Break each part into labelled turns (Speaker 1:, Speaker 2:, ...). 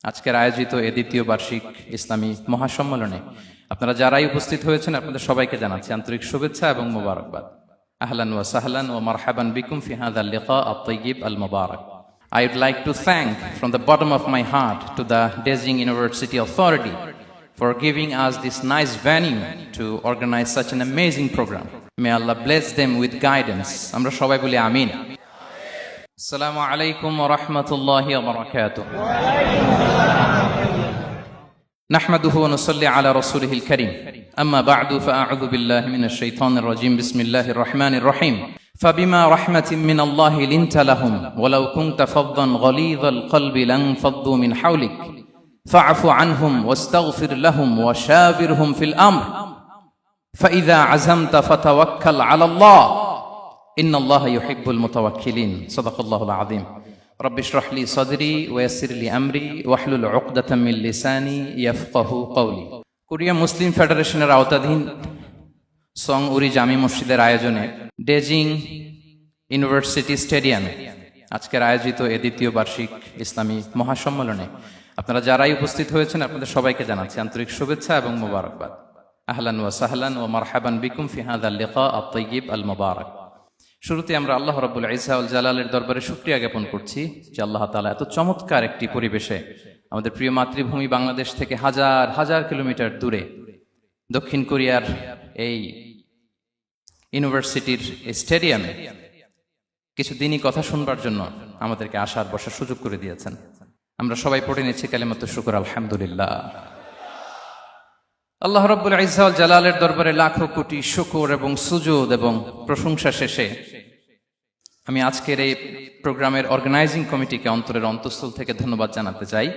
Speaker 1: আজকের আয়োজিত এ দ্বিতীয় বার্ষিক ইসলামী মহাসম্মেলনে আপনারা যারাই উপস্থিত হয়েছেন আপনাদের সবাইকে জানাচ্ছি আন্তরিক শুভেচ্ছা এবং মোবারকবাদ। আহলান ওয়া সাহলান ওয়া মারহাবান বিকুম ফি হাযাল লিকা আত-তাইয়্যিব আল-মুবারাক। I would like to thank from the bottom of my heart to the Dezing University Authority for giving us this nice venue to organize such an amazing program. May Allah bless them with guidance. আমরা সবাই বলি আমিন। আসসালামু আলাইকুম ওয়া রাহমাতুল্লাহি ওয়া বারাকাতুহু। نحمده ونصلي على رسوله الكريم أما بعد فأعوذ بالله من الشيطان الرجيم بسم الله الرحمن الرحيم فبما رحمة من الله لنت لهم ولو كنت فظا غليظ القلب لانفضوا من حولك فاعف عنهم واستغفر لهم وشاورهم في الأمر فإذا عزمت فتوكل على الله إن الله يحب المتوكلين صدق الله العظيم رب اشرح لي صدري ويسر لي أمري واحلل عقدة من لساني يفقه قولي Korea মুসলিম ফেডারেশনের আওতাধীন সং উরি জামি মসজিদের আয়োজনে ডেজিং ইউনিভার্সিটি স্টেডিয়ামে আজকের আয়োজিত এ দ্বিতীয় বার্ষিক ইসলামী মহাসম্মেলনে আপনারা যারাই উপস্থিত হয়েছেন আপনাদের সবাইকে জানাচ্ছি আন্তরিক শুভেচ্ছা এবং মোবারকবাদ। আহলান ওয়া সাহলান ওয়া মারহাবান বিকুম ফি হাযাল লিকা আত-তাইয়্যিব আল-মুবারাক। শুরুতে আমরা আল্লাহ রাব্বুল ইজ্জা ওয়াল জালালের দরবারে শুকরিয়া জ্ঞাপন করছি যে আল্লাহ তাআলা এত চমৎকার একটি পরিবেশে আমাদের প্রিয় মাতৃভূমি বাংলাদেশ থেকে হাজার হাজার কিলোমিটার দূরে দক্ষিণ কোরিয়ার এই ইউনিভার্সিটির স্টেডিয়ামে কিছু দিনই কথা শুনবার জন্য আমাদেরকে আসার বসার সুযোগ করে দিয়েছেন। আমরা সবাই পড়ে নিচ্ছি কালিমাতুশ শুকর আলহামদুলিল্লাহ। আল্লাহ রাব্বুল ইজ্জা ওয়াল জালালের দরবারে লাখো কোটি শুকর এবং সুজুদ এবং প্রশংসা শেষে আমি আজকের এই প্রোগ্রামের অর্গানাইজিং কমিটিকে অন্তরের অন্তঃস্থল থেকে ধন্যবাদ জানাতে চাই,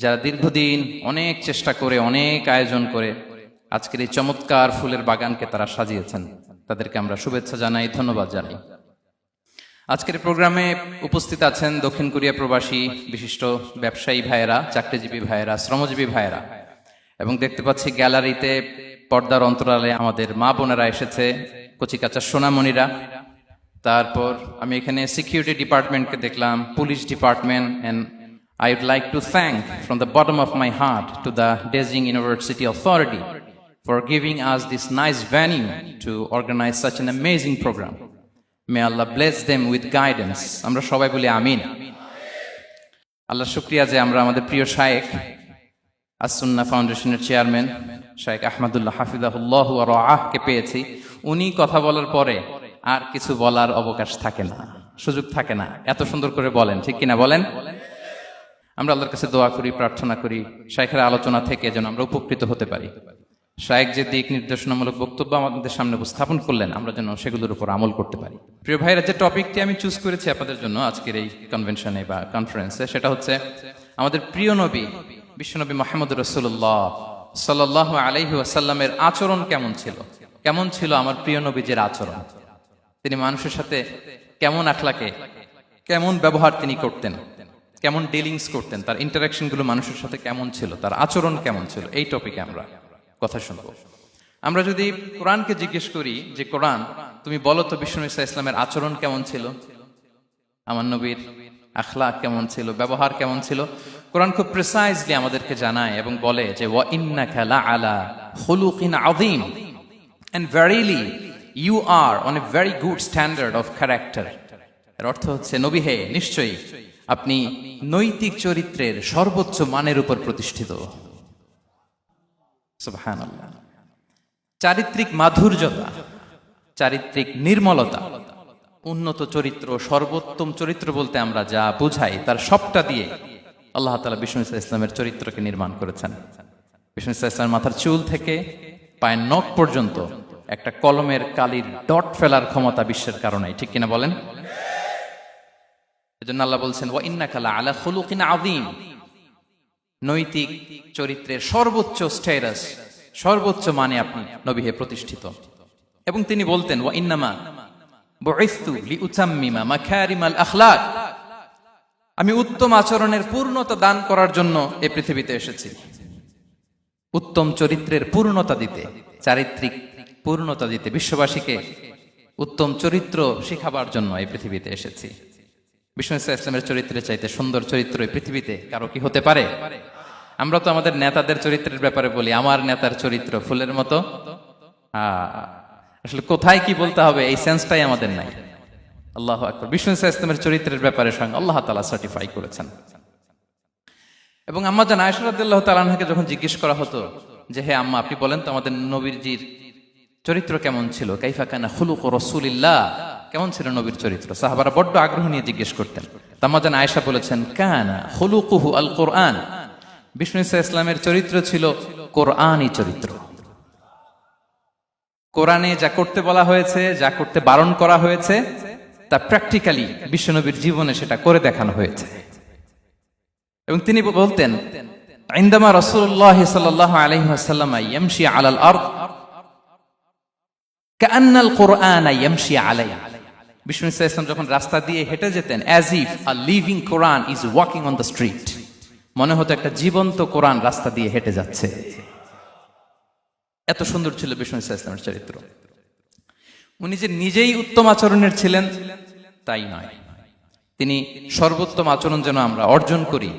Speaker 1: যারা দীর্ঘদিন অনেক চেষ্টা করে অনেক আয়োজন করে আজকের এই চমৎকার ফুলের বাগানকে তারা সাজিয়েছেন। তাদেরকে আমরা শুভেচ্ছা জানাই, ধন্যবাদ জানাই। আজকের প্রোগ্রামে উপস্থিত আছেন দক্ষিণ কোরিয়া প্রবাসী বিশিষ্ট ব্যবসায়ী ভাইয়েরা, চাকরিজীবী ভাইয়েরা, শ্রমজীবী ভাইয়েরা, এবং দেখতে পাচ্ছি গ্যালারিতে পর্দার অন্তরালে আমাদের মা বোনেরা এসেছে, কচিকাচা সোনামণিরা। তারপর আমি এখানে সিকিউরিটি ডিপার্টমেন্টকে দেখলাম, police department, and I would like to thank from the bottom of my heart to the Dezing University Authority for giving us this nice venue to organize such an amazing program. May Allah bless them with guidance. আমরা সবাই বলি আমিন। আল্লাহ শুকরিয়া যে আমরা আমাদের প্রিয় শায়েখ আস-সুন্নাহ ফাউন্ডেশনের চেয়ারম্যান শায়েখ আহমদুল্লাহ হাফিজাহুল্লাহ ওয়া রাআহকে পেয়েছি। উনি কথা বলার পরে আর কিছু বলার অবকাশ থাকে না, সুযোগ থাকে না, এত সুন্দর করে বলেন, ঠিক কিনা বলেন? আমরা আল্লাহর কাছে দোয়া করি, প্রার্থনা করি শায়েখের আলোচনা থেকে যেন আমরা উপকৃত হতে পারি। শায়েখ যে দিক নির্দেশনামূলক বক্তব্য আমাদের সামনে উপস্থাপন করলেন আমরা যেন সেগুলোর উপর আমল করতে পারি। প্রিয় ভাইরা, যে টপিকটি আমি চুজ করেছি আপনাদের জন্য আজকের এই কনভেনশনে বা কনফারেন্সে, সেটা হচ্ছে আমাদের প্রিয় নবী বিশ্বনবী মুহাম্মদ রাসূলুল্লাহ সাল্লাল্লাহু আলাইহি ওয়াসাল্লামের আচরণ কেমন ছিল। কেমন ছিল আমার প্রিয় নবীজির আচরণ? তিনি মানুষের সাথে কেমন আখলাকে, কেমন ব্যবহার তিনি করতেন, কেমন ডিলিংস করতেন, তার ইন্টারাকশন গুলো মানুষের সাথে কেমন ছিল, তার আচরণ কেমন ছিল, এই টপিকে আমরা কথা শুনব। আমরা যদি কোরআনকে জিজ্ঞেস করি যে কোরআন তুমি বলো তো বিশ্বনবী সাল্লাল্লাহু আলাইহি ওয়াসাল্লামের আচরণ কেমন ছিল, আমার নবীর আখলাক কেমন ছিল, ব্যবহার কেমন ছিল, কোরআন খুব প্রিসাইজলি আমাদেরকে জানায় এবং বলে যে ওয়া ইন্নাকা লাআলা খুলুকিন আযীম, and verily you are on a very good standard of character. এর অর্থ হচ্ছে নবী হে, নিশ্চয়ই আপনি নৈতিক চরিত্রের সর্বোচ্চ মানের উপর প্রতিষ্ঠিত। সুবহানাল্লাহ। চারিত্রিক মাধুর্যতা, চারিত্রিক নির্মলতা, উন্নত চরিত্র, সর্বোত্তম চরিত্র বলতে আমরা যা বুঝাই তার সবটা দিয়ে আল্লাহ তাআলা বিষ্ণু ইসলামের চরিত্রকে নির্মাণ করেছেন। বিষ্ণু ইসলামের মাথার চুল থেকে পায়ের নখ পর্যন্ত একটা কলমের কালির ডট ফেলার ক্ষমতা বিশ্বের কারণে, ঠিক কিনা বলেন? এজন্য আল্লাহ বলছেন ওয়া ইন্নাকা লাআলা খুলুকিন আযীম, নৈতিক চরিত্রের সর্বোচ্চ স্ট্যাটাস, সর্বোচ্চ মানে আপনি নবী হে প্রতিষ্ঠিত। এবং তিনি বলতেন ওয়া ইন্নামা বুইসতু লিউতাম্মিমা মাকারিমাল আখলাক, আমি উত্তম আচরণের পূর্ণতা দান করার জন্য এই পৃথিবীতে এসেছি। উত্তম চরিত্রের পূর্ণতা দিতে, চারিত্রিক পূর্ণতা দিতে, বিশ্ববাসীকে উত্তম চরিত্র শিখাবার জন্য এই পৃথিবীতে এসেছি। বিষ্ণু ইসলামের চরিত্রের চাইতে সুন্দর চরিত্র এই পৃথিবীতে কারো কি হতে পারে? আমরা তো আমাদের নেতাদের চরিত্রের ব্যাপারে বলি, আমার নেতার চরিত্র ফুলের মতো। আসলে কোথায় কি বলতে হবে এই সেন্সটাই আমাদের নাই। আল্লাহু আকবার। বিষ্ণু ইসলামের চরিত্রের ব্যাপারে স্বয়ং আল্লাহ তাআলা সার্টিফাই করেছেন। এবং আম্মা জান আয়েশা রাদিয়াল্লাহু তাআলা আনহাকে যখন জিজ্ঞেস করা হতো যে হে আম্মা, আপনি বলেন তো আমাদের নবীজির চরিত্র কেমন ছিল, কাইফা কানা খুলুক রাসূলিল্লাহ, কেমন ছিল নবীর চরিত্র, সাহাবারা বড্ড আগ্রহ নিয়ে জিজ্ঞেস করতেন। আম্মা জান আয়েশা বলেছেন কানা খুলুকুহু আল কোরআন, বিষ্ণু ইসলামের চরিত্র ছিল কোরআনী চরিত্র। কোরআনে যা করতে বলা হয়েছে, যা করতে বারণ করা হয়েছে, তা প্র্যাকটিক্যালি বিশ্বনবীর জীবনে সেটা করে দেখানো হয়েছে। এবং তিনি বলতেন ইনদামা রাসূলুল্লাহ সাল্লাল্লাহু আলাইহি ওয়াসাল্লাম ইয়ামশি আলাল আরদ কাআন্নাল কুরআন ইয়ামশি আলাইহি, বিষ্ণু ইসলাম যখন রাস্তা দিয়ে হেঁটে যেতেন as if a living Quran is walking on the street, মনে হতো একটা জীবন্ত কোরআন রাস্তা দিয়ে হেঁটে যাচ্ছে। এত সুন্দর ছিল বিষ্ণু ইসলামের চরিত্র। উনি যে নিজেই উত্তম আচরণের ছিলেন তাই নয়, তিনি সর্বোত্তম আচরণ যেন আমরা অর্জন করি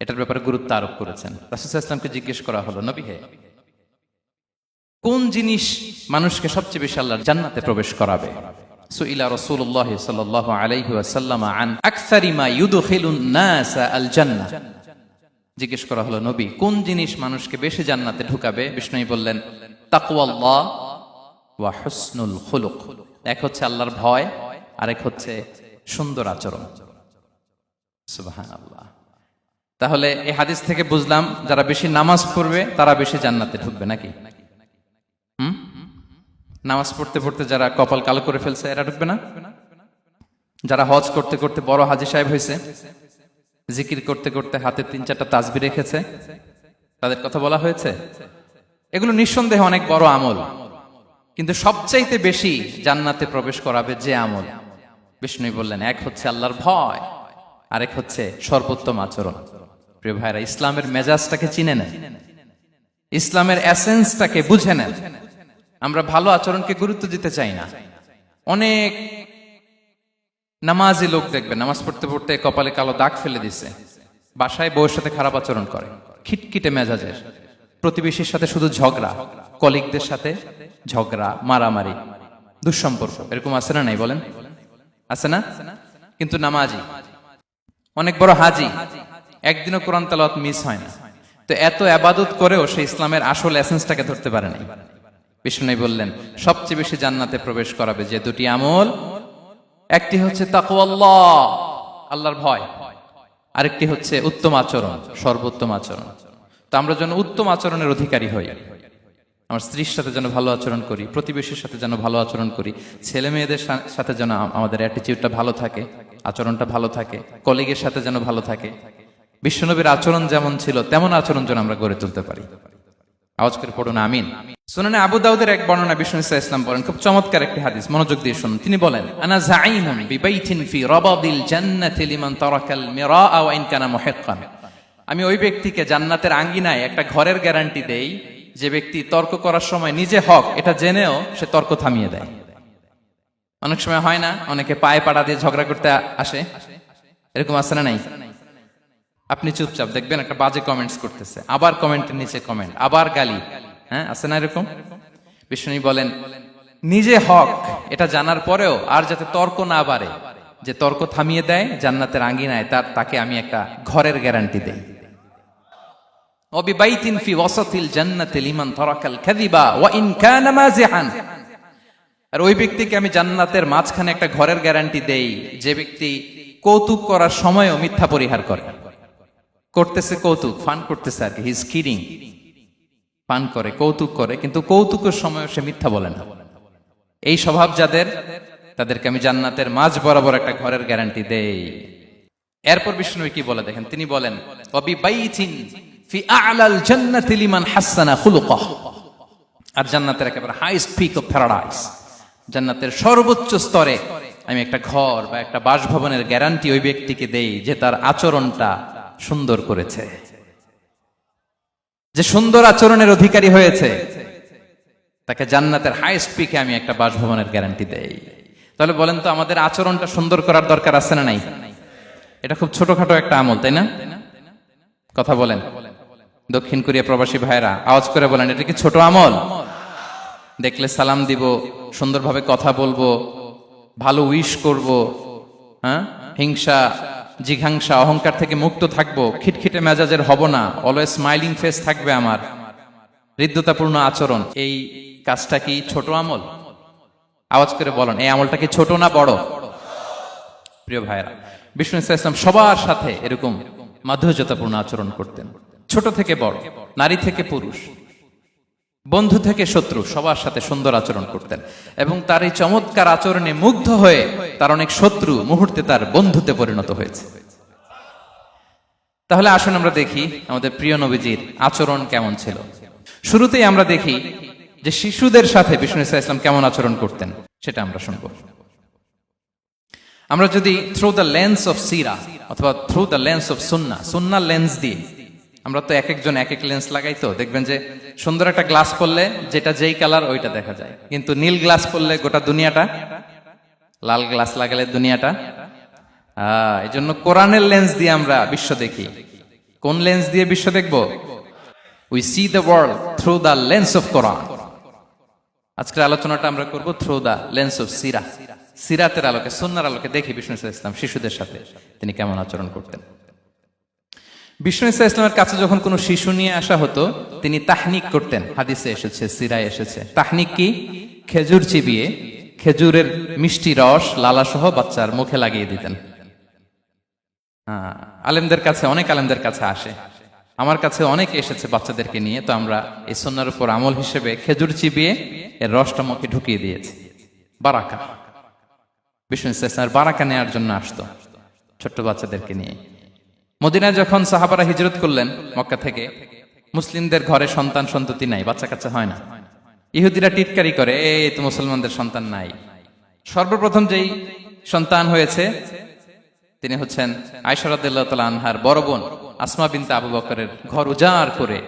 Speaker 1: এটার ব্যাপারে গুরুত্ব আরোপ করেছেন। রাসূল সাল্লাল্লাহু আলাইহি ওয়াসাল্লামকে জিজ্ঞেস করা হলো, নবী হে, কোন জিনিস মানুষকে সবচেয়ে বেশি আল্লাহর জান্নাতে প্রবেশ করাবে? সুইলা রাসূলুল্লাহ সাল্লাল্লাহু আলাইহি ওয়াসাল্লাম আন আকসারি মা ইউদখিলুন নাস আল জান্নাহ, জিজ্ঞেস করা হলো নবী কোন জিনিস মানুষকে বেশি জান্নাতে ঢুকাবে? বিষ্ণু বললেন তাকওয়াল্লাহ ওয়া হুসনুল খুলুক, এক হচ্ছে আল্লাহর ভয়, আরেক হচ্ছে সুন্দর আচরণ। সুবহানাল্লাহ। তাহলে এই হাদিস থেকে বুঝলাম যারা বেশি নামাজ পড়বে তারা বেশি জান্নাতে ঢুকবে নাকি? নামাজ পড়তে পড়তে যারা কপাল কালো করে ফেলছে এরা ঢুকবে না? যারা হজ করতে করতে বড় হাজী সাহেব হয়েছে, জিকির করতে করতে হাতে 3-4টা তাসবিহ রেখেছে, তাদের কথা বলা হয়েছে। এগুলো নিঃসন্দেহে অনেক বড় আমল, কিন্তু সবচাইতে বেশি জান্নাতে প্রবেশ করাবে যে আমল, বিষ্ণু বললেন এক হচ্ছে আল্লাহর ভয়, আরেক হচ্ছে সর্বোত্তম আচরণ। প্রিয় ভাইরা, ইসলামের মেজাজটাকে চিনে নেন, ইসলামের এসেন্সটাকে বুঝে নেন। আমরা ভালো আচরণকে গুরুত্ব দিতে চাই না। অনেক নামাজি লোক দেখবেন নামাজ পড়তে পড়তে কপালে কালো দাগ ফেলে দিছে, বাসায় বউয়ের সাথে খারাপ আচরণ করে, খিটখিটে মেজাজের, প্রতিবেশীর সাথে শুধু ঝগড়া, কলিগদের সাথে ঝগড়া, মারামারি, দুঃসম্পর্ক, এরকম আছে না নাই বলেন? আছে না? কিন্তু নামাজি, অনেক বড় হাজি, একদিনও কোরআন তেলাওয়াত মিস হয় না, তো এত ইবাদত করেও সে ইসলামের আসল এসেন্সটাকে ধরতে পারে নাই। বিষ্ণু বললেন সবচেয়ে বেশি জান্নাতে প্রবেশ করাবে যে দুটি আমল, একটি হচ্ছে তাকওয়াল্লাহ, আল্লাহর ভয়, আরেকটি হচ্ছে উত্তম আচরণ, সর্বোত্তম আচরণ। তো আমরা যেন উত্তম আচরণের অধিকারী হই, আমার স্ত্রীর সাথে যেন ভালো আচরণ করি, প্রতিবেশীর সাথে যেন ভালো আচরণ করি, ছেলে মেয়েদের সাথে যেন আমাদের অ্যাটিটিউডটা ভালো থাকে, আচরণটা ভালো থাকে, কলিগের সাথে যেন ভালো থাকে। বিশ্বনবীর আচরণ যেমন ছিল তেমন আচরণ যেন আমরা গড়ে তুলতে পারি। আওয়াজ করে পড়ুন আমিন। সুনানে আবু দাউদের এক বর্ণনা বিষ্ণু ইসলাম বলেন, খুব চমৎকার একটি হাদিস, মনোযোগ দিয়ে শুনুন। তিনি বলেন আনা যাঈমুন বিবাইতিন ফি রাবাদিল জান্নাতি লিমান তারাকাল মিরাআ ওয়া ইন কানা মুহিক্কান, আমি ওই ব্যক্তিকে জান্নাতের আঙ্গিনায় একটা ঘরের গ্যারান্টি দেই যে ব্যক্তি তর্ক করার সময় নিজে হক এটা জেনেও সে তর্ক থামিয়ে দেয়। অনেক সময় হয় না, অনেকে পায়ে পাড়া দিয়ে ঝগড়া করতে আসে, এরকম আছে না নাই? আপনি চুপচাপ দেখবেন একটা বাজে কমেন্টস করতেছে, আবার কমেন্টের নিচে কমেন্ট, আবার গালি, হ্যাঁ আছে না এরকম? বিষ্ণু বলেন নিজে হক এটা জানার পরেও আর যাতে তর্ক না বাড়ে, যে তর্ক থামিয়ে দেয় জান্নাতের আঙ্গিনায়, তাকে আমি একটা ঘরের গ্যারান্টি দেই। ওয়াবিবাইতিন ফি ওয়াসাতিল জান্নাতি লিমান তারাকাল কাযিবা ওয়া ইন কানা মাযিহান, আর ওই ব্যক্তিকে আমি জান্নাতের মাঝখানে একটা ঘরের গ্যারান্টি দেই যে ব্যক্তি কৌতুক করার সময়ও মিথ্যা পরিহার করে। করতেছে কৌতুক, ফান করতেছে আর কি, হি ইজ কিডিং, ফান করে, কৌতুক করে, কিন্তু কৌতুকের সময়ও সে মিথ্যা বলে না। এই স্বভাব যাদের, তাদেরকে আমি জান্নাতের মাঝ বরাবর একটা ঘরের গ্যারান্টি দেই। এরপর বিষ্ণু কি বলে দেখেন, তিনি বলেন ওয়াবিবাইতিন ফি আ'লাল জান্নাতি লিমান হাসানা খুলুকাহ, আর জান্নাতের একেবারে হাইস্ট পিক অফ প্যারাডাইস, জান্নাতের সর্বোচ্চ স্তরে আমি একটা ঘর বা একটা বাসভবনের গ্যারান্টি ওই ব্যক্তিকে দেই যে তার আচরণটা সুন্দর করেছে, যে সুন্দর আচরণের অধিকারী হয়েছে, তাকে জান্নাতের হাইস্ট পিকে আমি একটা বাসভবনের গ্যারান্টি দেই। তাহলে বলেন তো আমাদের আচরণটা সুন্দর করার দরকার আছে না নাই? এটা খুব ছোটখাটো একটা আমল, তাই না? কথা বলেন। দক্ষিণ কোরিয়া প্রবাসী ভাইরা আওয়াজ করে বলেন, এটা কি ছোট আমল? দেখলে সালাম দিব, সুন্দরভাবে কথা বলবো, ভালো উইশ করব, হ্যাঁ, হিংসা জিঘাংসা অহংকার থেকে মুক্ত থাকবো, খিটখিটে মেজাজের হব না, অলওয়েজ স্মাইলিং ফেস থাকবে আমার, হৃদ্যতাপূর্ণ আচরণ। এই কাজটা কি ছোট আমল? আওয়াজ করে বলেন, এই আমলটা কি ছোট না বড়? প্রিয় ভাইরা, বিষ্ণু ইসলাম সবার সাথে এরকম মাধুর্যতাপূর্ণ আচরণ করতেন, ছোট থেকে বড়, নারী থেকে পুরুষ, বন্ধু থেকে শত্রু, সবার সাথে সুন্দর আচরণ করতেন। এবং তার এই চমৎকার আচরণে মুগ্ধ হয়ে তার অনেক শত্রু মুহূর্তে তার বন্ধুতে পরিণত হয়েছে। তাহলে আসুন আমরা দেখি আমাদের প্রিয় নবীজির আচরণ কেমন ছিল। শুরুতেই আমরা দেখি যে শিশুদের সাথে বিষ্ণু ইসলাম কেমন আচরণ করতেন, সেটা আমরা শুনব। আমরা যদি থ্রু দ্য লেন্স অফ সিরা অথবা through the lens of Sunnah lens দিয়ে, আমরা তো এক একজন এক এক লেন্স লাগাই, তো দেখবেন যে সুন্দর একটা গ্লাস পরলে যেটা যেই কালার ওইটা দেখা যায়, কিন্তু নীল গ্লাস পরলে গোটা দুনিয়াটা, লাল গ্লাস লাগালে দুনিয়াটা। এই জন্য কোরআনের লেন্স দিয়ে আমরা বিশ্ব দেখি। কোন লেন্স দিয়ে বিশ্ব দেখব? We see the world through the lens of Quran. আজকের আলোচনাটা আমরা করব থ্রু দ্য লেন্স অফ সিরা, সিরাতের আলোকে, সুন্নাহর আলোকে দেখি বিষ্ণু ইসলাম শিশুদের সাথে তিনি কেমন আচরণ করতেন। বিষ্ণু ইসলামের কাছে যখন কোনো শিশু নিয়ে আসা হতো, তিনি তাহনিক করতেন। হাদিসে এসেছে, সিরায় এসেছে। তাহনিক কি? খেজুর চিবিয়ে খেজুরের মিষ্টি রস লালাসহ বাচ্চার মুখে লাগিয়ে দিতেন। আলেমদের কাছে, অনেক আলেমদের কাছে আসে, আমার কাছে অনেকে এসেছে বাচ্চাদেরকে নিয়ে, তো আমরা এই সুন্নাহর উপর আমল হিসেবে খেজুর চিবিয়ে এর রসটা মুখে ঢুকিয়ে দিয়েছি। বারাকা, বিষ্ণু ইসলামের বারাকা নেওয়ার জন্য আসতো ছোট্ট বাচ্চাদেরকে নিয়ে। মদিনায় যখন সাহাবারা হিজরত করলেন মক্কা থেকে, মুসলিমদের ঘরে সন্তান সন্ততি নাই, বাচ্চা কাচ্চা হয় না। ইহুদিরা টিটকারি করে, এই তো মুসলমানদের সন্তান নাই। সর্বপ্রথম যেই সন্তান হয়েছে তিনি হচ্ছেন আয়েশা রাদিয়াল্লাহু তাআলা আনহার বড় বোন আসমা বিনতে আবু বকরের ঘর উজাড় করে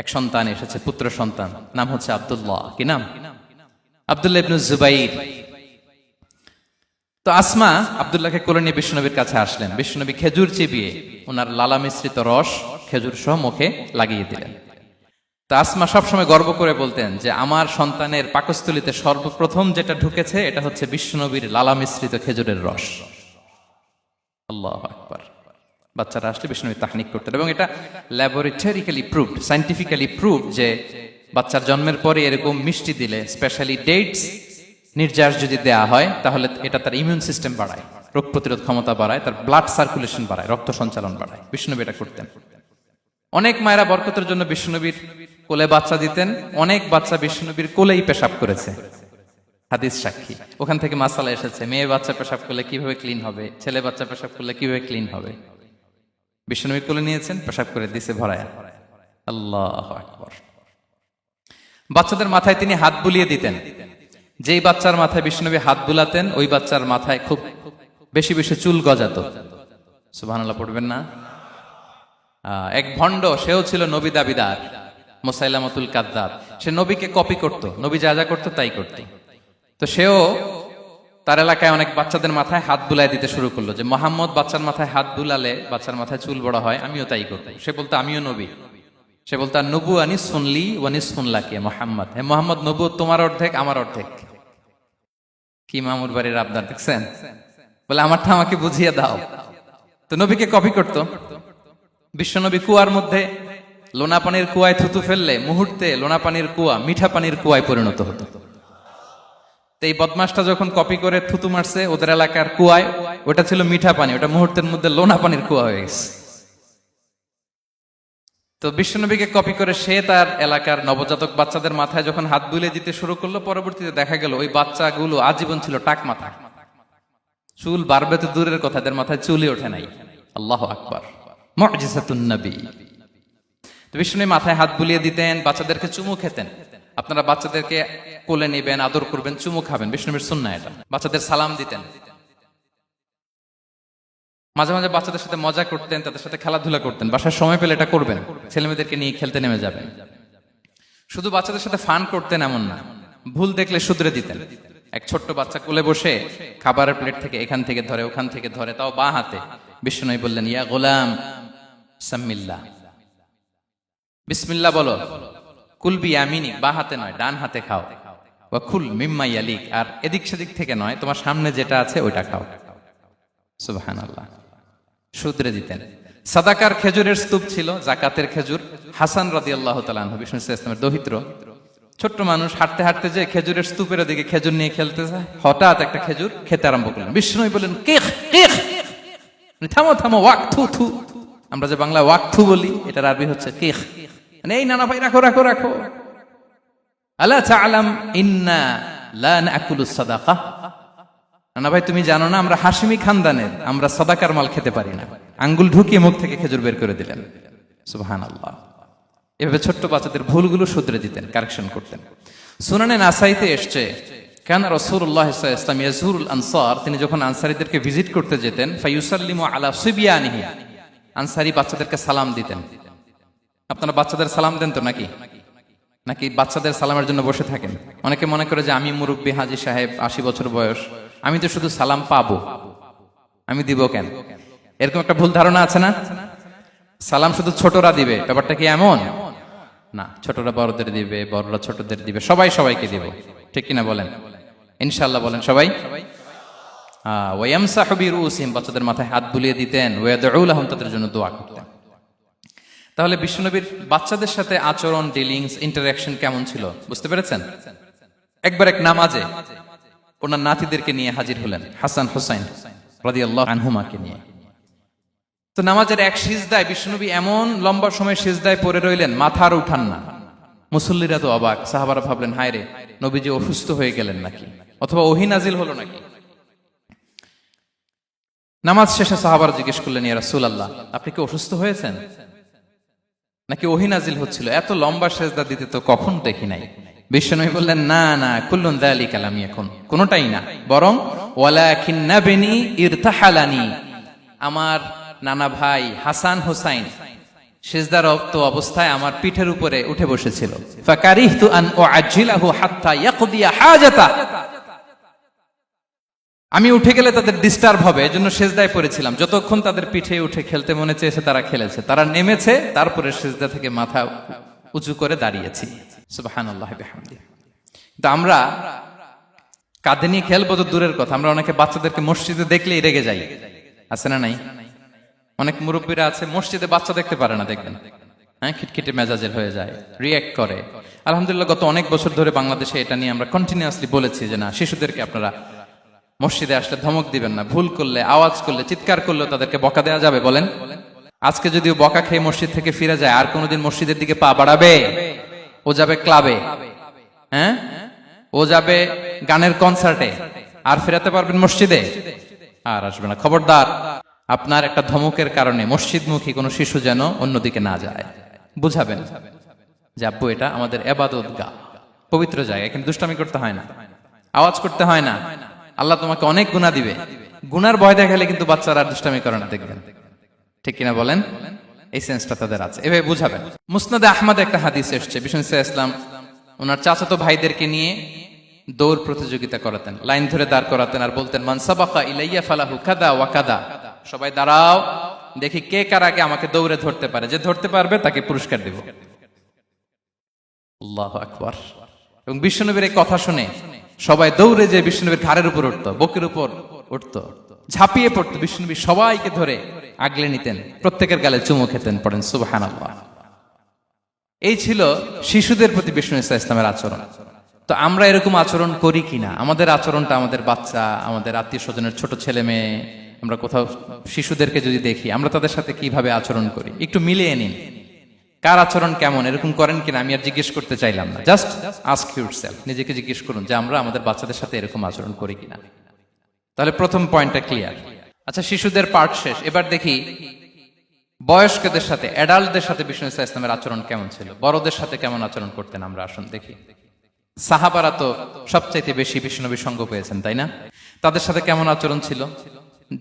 Speaker 1: এক সন্তান এসেছে, পুত্র সন্তান, নাম হচ্ছে আব্দুল্লাহ। কি নাম? আব্দুল্লাহ ইবনে জুবাইর। তো আসমা আব্দুল্লাহকে কোলে নিয়ে বিশ্বনবীর কাছে আসলেন। বিশ্বনবী খেজুর চিবিয়ে ওনার লালা মিশ্রিত রস খেজুর সহ মুখে লাগিয়ে দিলেন। তা আসমা সবসময় গর্ব করে বলতেন যে আমার সন্তানের পাকস্থলীতে সর্বপ্রথম যেটা ঢুকেছে এটা হচ্ছে বিশ্বনবীর লালা মিশ্রিত খেজুরের রস। আল্লাহু আকবার। বাচ্চারা আসলে বিশ্বনবী তাহনিক করতেন, এবং এটা ল্যাবরেটরিক্যালি প্রুভড, সায়েন্টিফিক্যালি প্রুভড যে বাচ্চার জন্মের পরে এরকম মিষ্টি দিলে, স্পেশালি ডেটস নির্যাস যদি দেয়া হয়, তাহলে এটা তার ইমিউন সিস্টেম বাড়ায়, রোগ প্রতিরোধ ক্ষমতা বাড়ায়, তার ব্লাড সার্কুলেশন বাড়ায়, রক্ত সঞ্চালন বাড়ায়। বিষ্ণুনবী এটা করতেন। অনেক মায়েরা বরকতের জন্য বিষ্ণুনবীর কোলে বাচ্চা দিতেন। অনেক বাচ্চা বিষ্ণুনবীর কোলেই পেশাব করেছে, হাদিস সাক্ষী। ওখান থেকে মাসালা এসেছে, মেয়ে বাচ্চা পেশাব করলে কিভাবে ক্লিন হবে, ছেলে বাচ্চা পেশাব করলে কিভাবে ক্লিন হবে। বিষ্ণুনবী কোলে নিয়েছেন, পেশাব করে দিছে ভরায়া। আল্লাহু আকবার। বাচ্চাদের মাথায় তিনি হাত বুলিয়ে দিতেন। যেই বাচ্চার মাথায় বিষ্ণুনবী হাত বুলাতেন, ওই বাচ্চার মাথায় খুব বেশি বেশি চুল গজাতো। সুবহানাল্লাহ পড়বেন না? এক ভণ্ড, সেও ছিল নবী দাবিদার, মুসাইলামাতুল কাযযাব। সে নবীকে কপি করত, নবী যা যা করতো তাই করত। তো সেও তার এলাকায় অনেক বাচ্চাদের মাথায় হাত বুলাই দিতে শুরু করলো, যে মোহাম্মদ বাচ্চার মাথায় হাত বুলালে বাচ্চার মাথায় চুল বড় হয়, আমিও তাই করব। সে বলতো আমিও নবী। সে বলতো নবু আনিস শুনলি ওয়ানিস শুনলাকে মোহাম্মদ, হে মোহাম্মদ, নবু তোমার অর্ধেক আমার অর্ধেক। কি মামুর বাড়ির আবদার দেখছেন? বলে আমারটা আমাকে বুঝিয়ে দাও। তো নবীকে কপি করত। বিশ্বনবী কুয়ার মধ্যে লোনা পানির কুয়ায় থুতু ফেললে মুহূর্তে লোনা পানির কুয়া মিঠা পানির কুয়ায় পরিণত হতো। তো এই বদমাসটা যখন কপি করে থুতু মারছে ওদের এলাকার কুয়ায়, ওটা ছিল মিঠা পানি, ওটা মুহূর্তের মধ্যে লোনা পানির কুয়া হয়ে গেছে। তো বিশ্বনবীকে কপি করে সে তার এলাকার নবজাতক বাচ্চাদের মাথায় যখন হাত বুলিয়ে দিতে শুরু করলো, পরবর্তীতে দেখা গেল ওই বাচ্চাগুলো আজীবন ছিল টাক মাথা। চুল বাড়বে তো দূরের কথা, এদের মাথায় চুলই ওঠে নাই। আল্লাহু আকবার, মুজিজাতুন নবী। তো বিষ্ণু মাথায় হাত বুলিয়ে দিতেন, বাচ্চাদেরকে চুমু খেতেন। আপনারা বাচ্চাদেরকে কোলে নেবেন, আদর করবেন, চুমু খাবেন, বিষ্ণুবীর সুন্নাহ এটা। বাচ্চাদের সালাম দিতেন। মাঝে মাঝে বাচ্চাদের সাথে মজা করতেন, তাদের সাথে খেলাধুলা করতেন। বাসার সময় পেলে এটা করবেন, ছেলেমেয়েদেরকে নিয়ে খেলতে নেমে যাবেন। শুধু বাচ্চাদের সাথে ফান করতেন এমন না, ভুল দেখলে শুধরে দিতেন। এক ছোট্ট বাচ্চা কোলে বসে খাবারের প্লেট থেকে এখান থেকে ধরে ওখান থেকে ধরে, তাও বাঁ হাতে। বিষ্ণু বললেন, ইয়া গোলাম সাম্মিল্লাহ, বিসমিল্লাহ বলো, কুলবি ইয়ামিনি, বাঁ হাতে নয় ডান হাতে খাও, ওয়া কুল মিম্মা ইয়ালিক, আর এদিক সেদিক থেকে নয়, তোমার সামনে যেটা আছে ওইটা খাও। সুবহানাল্লাহ। শুধরে দিতেন। সাদাকার খেজুরের স্তূপ ছিল, জাকাতের খেজুর। হাসান রাদিয়াল্লাহু তাআলা আনহু, বিষ্ণু ইসলামের দৌহিত্র, ছোট্ট মানুষ, হাঁটতে হাঁটতে যে খেজুরের স্তূপের দিকে খেজুর নিয়ে খেলতে যায়, হঠাৎ একটা খেজুর খেতে আরম্ভ করলেন। বিষ্ণু বললেন, কেখ কেখ, থামো থামো, ওয়াক থু থু। আমরা যে বাংলা ওয়াক থু বলি, এটার আরবি হচ্ছে কেখ। মানে এই নানা ভাই রাখো রাখো রাখো। আলা তাআলাম ইন্না লা নাকুলুস সাদাকা, নানা ভাই তুমি জানো না আমরা হাশিমি খানদানের, আমরা সাদাকার মাল খেতে পারি না। আঙ্গুল ঢুকিয়ে মুখ থেকে খেজুর বের করে দিলেন। সুবহানাল্লাহ। এভাবে ছোট্ট বাচ্চাদের ভুলগুলো শুধরে দিতেন, কারেকশন করতেন। সুনানে নাসাইতে এসছে, কানা রাসূলুল্লাহ সাল্লাল্লাহু আলাইহি ওয়াসাল্লাম ইয়াজুরুল আনসার, তিনি যখন আনসারীদেরকে ভিজিট করতে যেতেন, ফায়ুসাল্লিমু আলা সিবিয়ানিহি, আনসারী বাচ্চাদেরকে সালাম দিতেন। আপনারা বাচ্চাদের সালাম দেন তো নাকি? নাকি বাচ্চাদের সালামের জন্য বসে থাকেন? অনেকে মনে করে যে আমি মুরব্বী হাজী সাহেব, 80 বছর বয়স, আমি তো শুধু সালাম পাবো, আমি দিব কেন? এরকম একটা ভুল ধারণা আছে না? সালাম শুধু ছোটরা দিবে, ব্যাপারটা কি এমন না? ছোটরা বড়দের দিবে, বড়রা ছোটদের দিবে, সবাই সবাইকে দিব, ঠিক কিনা বলেন? ইনশাআল্লাহ বলেন সবাই। ওয়ায়ামসাহু বিরুসিহিম, বাচ্চাদের মাথায় হাত বুলিয়ে দিতেন। ওয়ায়াদউ লাহুম, তাদের জন্য দোয়া করতেন। তাহলে বিশ্বনবীর বাচ্চাদের সাথে আচরণ, ডিলিংস, ইন্টারঅ্যাকশন কেমন ছিল বুঝতে পেরেছেন? একবার এক নামাজে ওনার নাতিদেরকে নিয়ে হাজির হলেন, হাসান হুসাইন রাদিয়াল্লাহু আনহুমাকে নিয়ে। তো নামাজের এক সিজদায় বিশ্বনবী এমন লম্বা সময় সিজদায় পড়ে রইলেন, মাথা আর উঠান না। মুসল্লিরা তো অবাক, সাহাবারা ভাবলেন, হায় রে, নবীজি অসুস্থ হয়ে গেলেন নাকি, অথবা ওহী নাজিল হলো নাকি। নামাজ শেষে সাহাবারা জিজ্ঞেস করলেন, ইয়া রাসূলুল্লাহ, আপনি কি অসুস্থ হয়েছেন নাকি ওহী নাজিল হচ্ছিল? এত লম্বা সিজদা দিতে তো কখন দেখি নাই। বিশ্বনবী বললেন, না না, কুল্লুন যালিকা লাম ইয়াকুন, কোনটাই না, বরং ওয়ালাকিন নাবনি ইরতাহালানি, আমার নানা ভাই হাসান হুসাইন সিজদারত অবস্থায় আমার পিঠের উপরে উঠে বসেছিল। ফাকারিহতু আন উআজ্জিলাহু হাত্তা ইয়াকদিয়া হাজাতা, আমি উঠে গেলে তাদের ডিস্টার্ব হবে, এজন্য সিজদায় পড়েছিলাম। যতক্ষণ তাদের পিঠে উঠে খেলতে মনে চেয়েছে তারা খেলেছে, তারা নেমেছে, তারপরে সিজদা থেকে মাথা উঁচু করে দাঁড়িয়েছি। সুবহানাল্লাহি বিহামদিহি। তো আমরা কাঁধে নিয়ে খেলবো তো দূরের কথা, আমরা অনেকে বাচ্চাদেরকে মসজিদে দেখলেই রেগে যাই, আছে না নাই? অনেক মুরব্বীরা আছে মসজিদে বাচ্চা দেখতে পারে না, দেখবেন, হ্যাঁ, খিটখিটে মেজাজের হয়ে যায়, রিঅ্যাক্ট করে। আলহামদুলিল্লাহ গত অনেক বছর ধরে বাংলাদেশে এটা নিয়ে আমরা কন্টিনিউয়াসলি বলেছি যে না, শিশুদেরকে আপনারা মসজিদে আসলে ধমক দিবেন না, ভুল করলে, আওয়াজ করলে, চিৎকার করলে তাদেরকে বকা দেওয়া যাবে? বলেন। আজকে যদিও বকা খেয়ে মসজিদ থেকে ফিরে যায়, আর কোনোদিন মসজিদের দিকে পা বাড়াবে? ও যাবে ক্লাবে, হ্যাঁ, ও যাবে গানের কনসার্টে, আর ফেরাতে পারবেন মসজিদে? আর আসবে না। খবরদার, আপনার একটা ধমকের কারণে মসজিদমুখী কোনো শিশু যেন অন্যদিকে না যায়। বুঝাবেন যে আব্বু, এটা আমাদের ইবাদতগাহ, পবিত্র জায়গা, এখানে দুষ্টামি করতে হয় না, আওয়াজ করতে হয় না, আল্লাহ তোমাকে অনেক গুনাহ দিবে। গুনার ভয় দেখালে কিন্তু বাচ্চারা আর দুষ্টামি করে না, দেখবেন, ঠিক কিনা বলেন? এই সেন্সটা তাদের আছে, এভাবে বুঝাবেন। মুসনাদে আহমদে একটা হাদিস এসছে, বিষ্ণু ইসলাম ওনার চাচাতো ভাইদেরকে নিয়ে দৌড় প্রতিযোগিতা করাতেন, লাইন ধরে দাঁড় করাতেন, আর বলতেন, মান সাবাকা ইলাইয়া ফালাহু কাদা ওয়া কাদা, সবাই দাঁড়াও, দেখি কে কার আগে আমাকে দৌড়ে ধরতে পারে, যে ধরতে পারবে তাকে পুরস্কার দেব। আল্লাহু আকবার। এবং বিশ্বনবীর এই কথা শুনে সবাই দৌড়ে যে বিশ্বনবীর ঘাড়ের উপর উঠতো, বুকের উপর উঠতো, ঝাঁপিয়ে পড়তো, বিশ্বনবী সবাইকে ধরে আগলে নিতেন, প্রত্যেকের গালে চুমু খেতেন। পড়েন সুবহানাল্লাহ। এই ছিল শিশুদের প্রতি বিষ্ণু ইসলামের আচরণ। তো আমরা এরকম আচরণ করি কিনা? আমাদের আচরণটা আমাদের বাচ্চা, আমাদের আত্মীয় স্বজনের ছোট ছেলে মেয়ে, আমরা কোথাও শিশুদেরকে যদি দেখি, আমরা তাদের সাথে কিভাবে আচরণ করি, একটু মিলিয়ে নিন কার আচরণ কেমন। এরকম করেন কিনা আমি আর জিজ্ঞেস করতে চাইলাম না, জাস্ট আস্ক ইউরসেলফ, নিজেকে জিজ্ঞেস করুন যে আমরা আমাদের বাচ্চাদের সাথে এরকম আচরণ করি কিনা। তাহলে প্রথম পয়েন্টটা ক্লিয়ার। আচ্ছা, শিশুদের পার্ট শেষ, এবার দেখি বয়স্কদের সাথে, অ্যাডাল্টদের সাথে বিষ্ণু ইসলামের আচরণ কেমন ছিল, বড়দের সাথে কেমন আচরণ করতেন। আমরা আসুন দেখি। সাহাবারা তো সবচাইতে বেশি বিষ্ণুনবীর সঙ্গ পেয়েছেন, তাই না? তাদের সাথে কেমন আচরণ ছিল?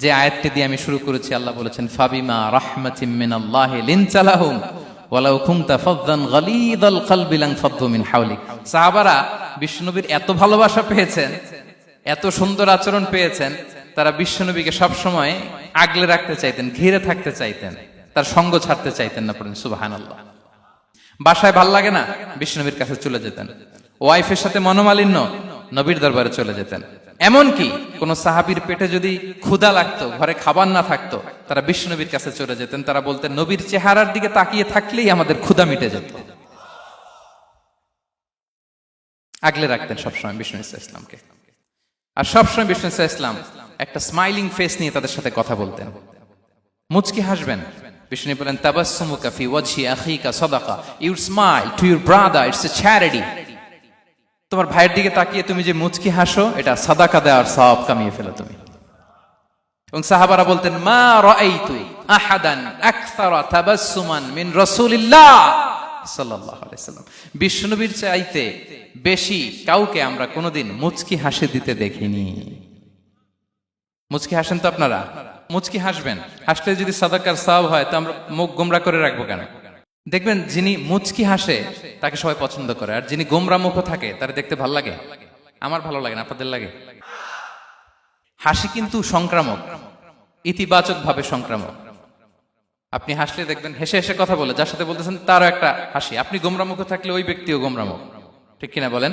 Speaker 1: যে আয়াতটি দিয়ে আমি শুরু করেছি, আল্লাহ বলেছেন, ফাবিমা রাহমাতিম মিনাল্লাহি লিনতা লাহুম ওয়ালাউ কুনতা ফাযযান গালিযাল কলবি লানফাদ্দু মিন হাওলিক। সাহাবারা বিষ্ণুনবীর এত ভালোবাসা পেয়েছেন এত সুন্দর আচরণ পেয়েছেন, তারা বিশ্বনবীকে সবসময় আগলে রাখতে চাইতেন, ঘিরে থাকতে চাইতেন, তার সঙ্গ ছাড়তে চাইতেন না। পড়েন সুবহানাল্লাহ। বাসায় ভাল লাগে না, বিশ্বনবীর কাছে চলে যেতেন। ওয়াইফের সাথে মনোমালিন্য, নবীর দরবারে চলে যেতেন। এমনকি কোন সাহাবীর পেটে যদি ক্ষুধা লাগতো, ঘরে খাবার না থাকতো, তারা বিশ্বনবীর কাছে চলে যেতেন। তারা বলতেন, নবীর চেহারার দিকে তাকিয়ে থাকলেই আমাদের ক্ষুধা মিটে যেত। আগলে রাখতেন সবসময় বিষ্ণু ইসলামকে। আর সবসময় বিষ্ণু ইসলাম একটা স্মাইলিং ফেস নিয়ে তাদের সাথে কথা বলতেন, মুচকি হাসবেন। বিষ্ণু বলেন, তাবাসসুমুকা ফি ওয়াজহি আখিকা সাদাকা, you smile to your brother, it's a charity. তোমার ভাইয়ের দিকে তাকিয়ে তুমি যে মুচকি হাসো, এটা সাদাকা দেওয়ার সওয়াব কামিয়ে ফেলো তুমি। এবং সাহাবারা বলতেন, মা রাআইতু আহাদান আকসারা তাবাসসুমান মিন রাসূলিল্লাহ সাল্লাল্লাহু আলাইহি সাল্লাম। বিশ্বনবীর চাইতে বেশি কাউকে আমরা কোনোদিন মুচকি হাসি দিতে দেখিনি। মুচকি হাসেন তো আপনারা? মুচকি হাসবেন। হাসলে যদি সাদাকার সওয়াব হয়, তো আমরা মুখ গোমরা করে রাখবো কেন? দেখবেন, যিনি মুচকি হাসে তাকে সবাই পছন্দ করে, আর যিনি গোমরা মুখ থাকে তার দেখতে ভালো লাগে। আমার ভালো লাগে না, আপনাদের লাগে? হাসি কিন্তু সংক্রামক, ইতিবাচক ভাবে সংক্রামক। আপনি হাসলে দেখবেন হেসে হেসে কথা বলে, যার সাথে বলতেছেন তারও একটা হাসি। আপনি গোমরা মুখ থাকলে ওই ব্যক্তিও গোমরা মুখ, ঠিক কিনা বলেন?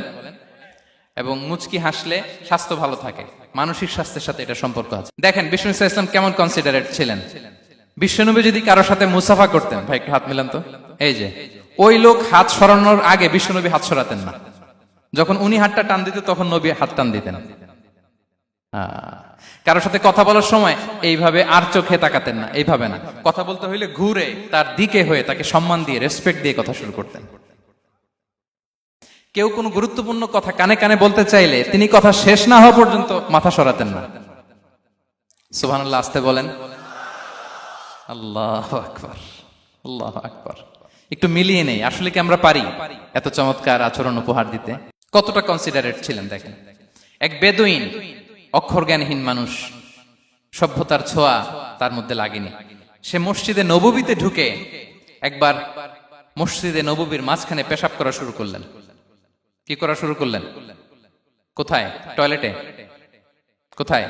Speaker 1: এবং মুচকি হাসলে স্বাস্থ্য ভালো থাকে, মানসিক স্বাস্থ্যের সাথে এটা সম্পর্ক আছে। দেখেন বিষ্ণু ইসলাম কেমন কনসিডারেট ছিলেন। বিশ্বনবী যদি কারোর সাথে মুসাফা করতেন, ভাই একটু হাত মিলান তো, এই যে, ওই লোক হাত সরানোর আগে বিশ্বনবী হাত সরাতেন না। যখন উনি হাতটা টান দিতেন, তখন নবী হাত টান দিতেন। কারোর সাথে কথা বলার সময় এইভাবে আর চোখে তাকাতেন না, এইভাবে না। কথা বলতে হইলে ঘুরে তার দিকে হয়ে তাকে সম্মান দিয়ে, রেসপেক্ট দিয়ে কথা শুরু করতেন। কেউ কোনো গুরুত্বপূর্ণ কথা কানে কানে বলতে চাইলে তিনি কথা শেষ না হওয়া পর্যন্ত মাথা সরাতেন না। সুবহানাল্লাহ, আসতে বলেন। আল্লাহু আকবার, আল্লাহু আকবার। একটু মিলিয়ে নেই, আসলে কি আমরা পারি এত চমৎকার আচরণ উপহার দিতে? কতটা কনসিডারেট ছিলেন দেখেন। এক বেদুইন, অক্ষর জ্ঞানহীন মানুষ, সভ্যতার ছোঁয়া তার মধ্যে লাগেনি। সে মসজিদে নববীতে ঢুকে একবার মসজিদে নববীর মাঝখানে পেশাব করা শুরু করলেন। কি করা শুরু করলেন? কোথায়? টয়লেটে? কোথায়?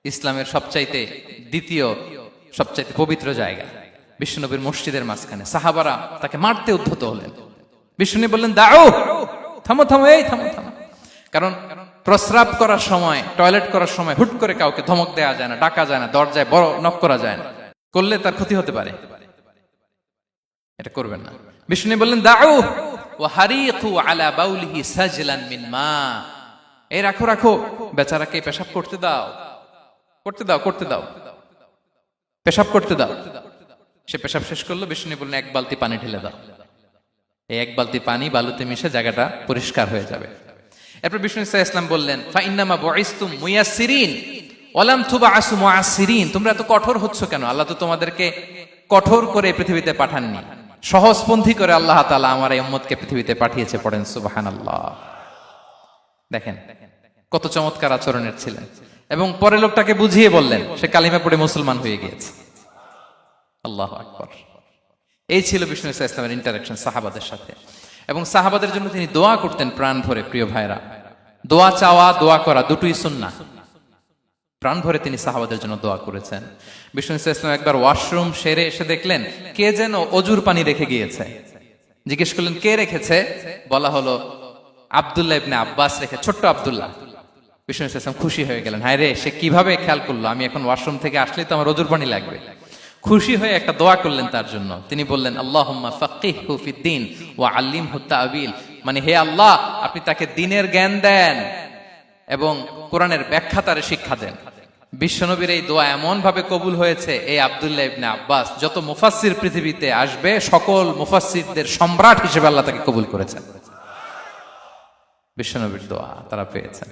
Speaker 1: ইসলামের সবচাইতে দ্বিতীয় সবচাইতে পবিত্র জায়গা, বিশ্বনবীর মসজিদের মাঝখানে। সাহাবারা তাকে মারতে উদ্ধত হলেন। বিষ্ণু বললেন, দাও, থামো থামো, এই থামো থামো। কারণ প্রস্রাব করার সময়, টয়লেট করার সময় হুট করে কাউকে ধমক দেওয়া যায় না, ডাকা যায় না, দরজায় বড় নক করা যায় না। করলে তার ক্ষতি হতে পারে, এটা করবেন না। বিষ্ণু বললেন, দাও ওয়া হারিকু আলা বাউলিহি সাজলান মিন মা। এই রাখো রাখো, বেচারাকে পেশাব করতে দাও, করতে দাও, করতে দাও, পেশাব করতে দাও। সে পেশাব শেষ করলো। বিষ্ণু বললেন, এক বালতি পানি ঢেলে দাও। এই এক বালতি পানি বালুতে মিশে জায়গাটা পরিষ্কার হয়ে যাবে। এরপর বিষ্ণু ইসলাম বললেন, ফাইন্নামা বুইসতুম মুয়াসসিরিন ওয়া লাম তুবআসু মুআসসিরিন। তোমরা এত কঠোর হচ্ছ কেন? আল্লাহ তো তোমাদেরকে কঠোর করে পৃথিবীতে পাঠাননি, সহজপন্থী করে আল্লাহ তাআলা আমার এই উম্মতকে পৃথিবীতে পাঠিয়েছে। পড়েন সুবহানাল্লাহ। দেখেন কত চমৎকার আচরণের ছিলেন। এবং পরে লোকটাকে বুঝিয়ে বললেন, সে কালিমা পড়ে মুসলমান হয়ে গিয়েছে। আল্লাহু আকবার। এই ছিল বিষ্ণু ইসলামের ইন্টারাকশন সাহাবাদের সাথে। এবং সাহাবাদের জন্য তিনি দোয়া করতেন প্রাণ ভরে। প্রিয় ভাইরা, দোয়া চাওয়া, দোয়া করা দুটোই সুন্নাহ। প্রাণ ভরে তিনি সাহাবাদের জন্য দোয়া করেছেন। বিষ্ণু ইসলাম একবার ওয়াশরুম সেরে এসে দেখলেন কে যেন অজুর পানি রেখে গিয়েছে। জিজ্ঞেস করলেন, কে রেখেছে? বলা হলো, আব্দুল্লাহ ইবনে আব্বাস রেখে, ছোট্ট আব্দুল্লাহ। বিষ্ণু ইসলাম খুশি হয়ে গেলেন, হায় রে, সে কিভাবে খেয়াল করলো? আমি এখন ওয়াশরুম থেকে আসলেই তো আমার অজুর পানি লাগবে। খুশি হয়ে একটা দোয়া করলেন তার জন্য। তিনি বললেন, আল্লাহুম্মা ফাক্কিহহু ফিদ্দীন ওয়া আল্লিমহু তা'বীল। মানে, হে আল্লাহ, আপনি তাকে দ্বীনের জ্ঞান দেন এবং কোরআনের ব্যাখ্যা তারে শিক্ষা দেন। বিশ্বনবীর এই দোয়া এমন ভাবে কবুল হয়েছে, এই আব্দুল্লাহ ইবনে আব্বাস যত মুফাসসির পৃথিবীতে আসবে, সকল মুফাসসিরদের সম্রাট হিসেবে আল্লাহ তাকে কবুল করেছেন। বিশ্বনবীর দোয়া তারা পেয়েছেন।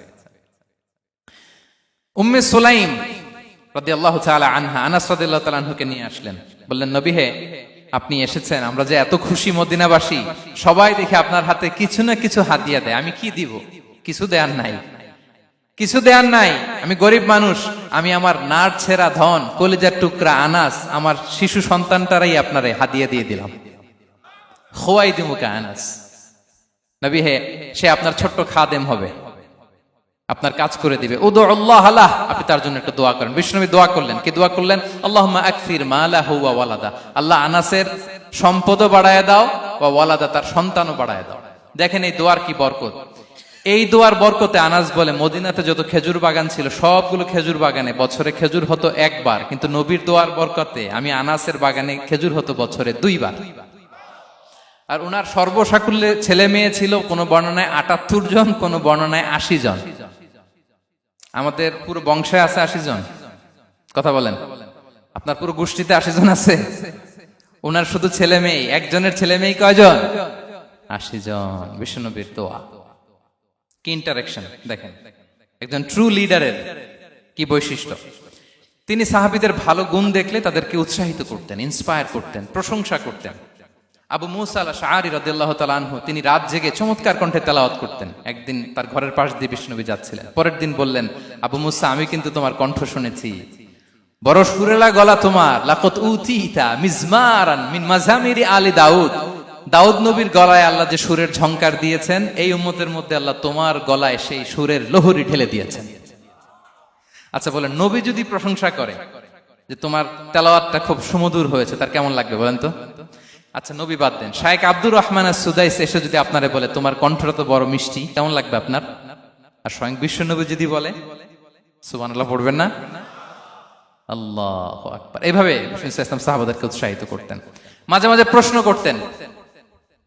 Speaker 1: উম্মে সুলাইম রাদিয়াল্লাহু তাআলা আনহা, আনাস রাদিয়াল্লাহু তাআলা আনহুকে নিয়ে আসলেন। বললেন, নবী হে, আপনি এসেছেন, আমরা যে এত খুশি মদিনাবাসী, সবাই দেখে আপনার হাতে কিছু না কিছু হাদিয়া দেয়। আমি কি দিব? কিছু দেয়ার নাই, কিছু দেয়ার নাই। আমি গরিব মানুষ, আমি আমার নাড় ছেঁড়া ধন, কলিজার টুকরা আনাস, আমার শিশু সন্তানটারাই আপনারে হাদিয়া দিয়ে দিলাম। খোয়াইদিমুকা আনাস। নবী হে, সে আপনার ছোট্ট খাদেম হবে, আপনার কাজ করে দিবে। উদুল্লাহ আলাহ, আপনি তার জন্য একটা দোয়া করেন। বিশ্বনবী দোয়া করলেন, কি দোয়া করলেন? আল্লাহুম্মা আকসির মালাহু ওয়া ওয়ালাদা, আল্লাহ আনাসের সম্পদও বাড়ায় দাও, ওয়া ওয়ালাদা, তার সন্তানও বাড়ায় দাও। দেখেন এই দোয়ার কি বরকত। এই দোয়ার বরকতে আনাস বলে মদিনাতে যত খেজুর বাগান ছিল সবগুলো খেজুর বাগানে বছরে খেজুর হতো একবার, কিন্তু নবীর দোয়ার বরকতে আমি আনাসের বাগানে খেজুর হতো বছরে 2 বার। আর ওনার সর্বসাকুল্যে ছেলে মেয়ে ছিল, কোন বর্ণনায় 78 জন, কোন বর্ণনায় 80 জন। আমাদের পুরো বংশে আছে 80 জন, কথা বলেন। আপনার পুরো গোষ্ঠীতে 80 জন আছে। ওনার শুধু ছেলে মেয়ে, একজনের ছেলে মেয়ে কয়জন? 80 জন। বিশ্বনবীর দোয়া কি ইন্টারেকশন দেখেন, একজন ট্রু লিডারের কি বৈশিষ্ট্য। তিনি সাহাবীদের ভালো গুণ দেখলে তাদেরকে উৎসাহিত করতেন, ইন্সপায়ার করতেন, প্রশংসা করতেন। আবু মুসা আল-আশআরী রাদিয়াল্লাহু তাআলা আনহু, তিনি রাত জেগে চমৎকার কণ্ঠে তেলাওয়াত করতেন। একদিন তার ঘরের পাশ দিয়ে বিষ্ণুনবী যাচ্ছিলেন, পরের দিন বললেন, আবু মুসা, আমি কিন্তু তোমার কণ্ঠ শুনেছি, বড় সুরেলা গলা তোমার। লাকাত উতিতা মিজমারান মিন মাজামিরি আলি দাউদ, দাউদ নবীর গলায় আল্লাহ যে সুরের ঝংকার দিয়েছেন, এই উম্মতের মধ্যে আল্লাহ তোমার গলায় সেই সুরের লহরী ঢেলে দিয়েছেন। আচ্ছা বলেন, নবী যদি প্রশংসা করে যে তোমার তেলাওয়াতটা খুব সুমধুর হয়েছে, তার কেমন লাগবে বলেন তো? আচ্ছা নবী বাদ দেন, শায়েখ আব্দুর রহমান আস-সুদাইস এসে যদি আপনারে বলে তোমার কণ্ঠটা তো বড় মিষ্টি, কেমন লাগবে আপনার? আর স্বয়ং বিশ্বনবী যদি বলে, সুবহানাল্লাহ পড়বেন না? আল্লাহু আকবার। এইভাবে ইসলাম সাহাবাদেরকে উৎসাহিত করতেন। মাঝে মাঝে প্রশ্ন করতেন,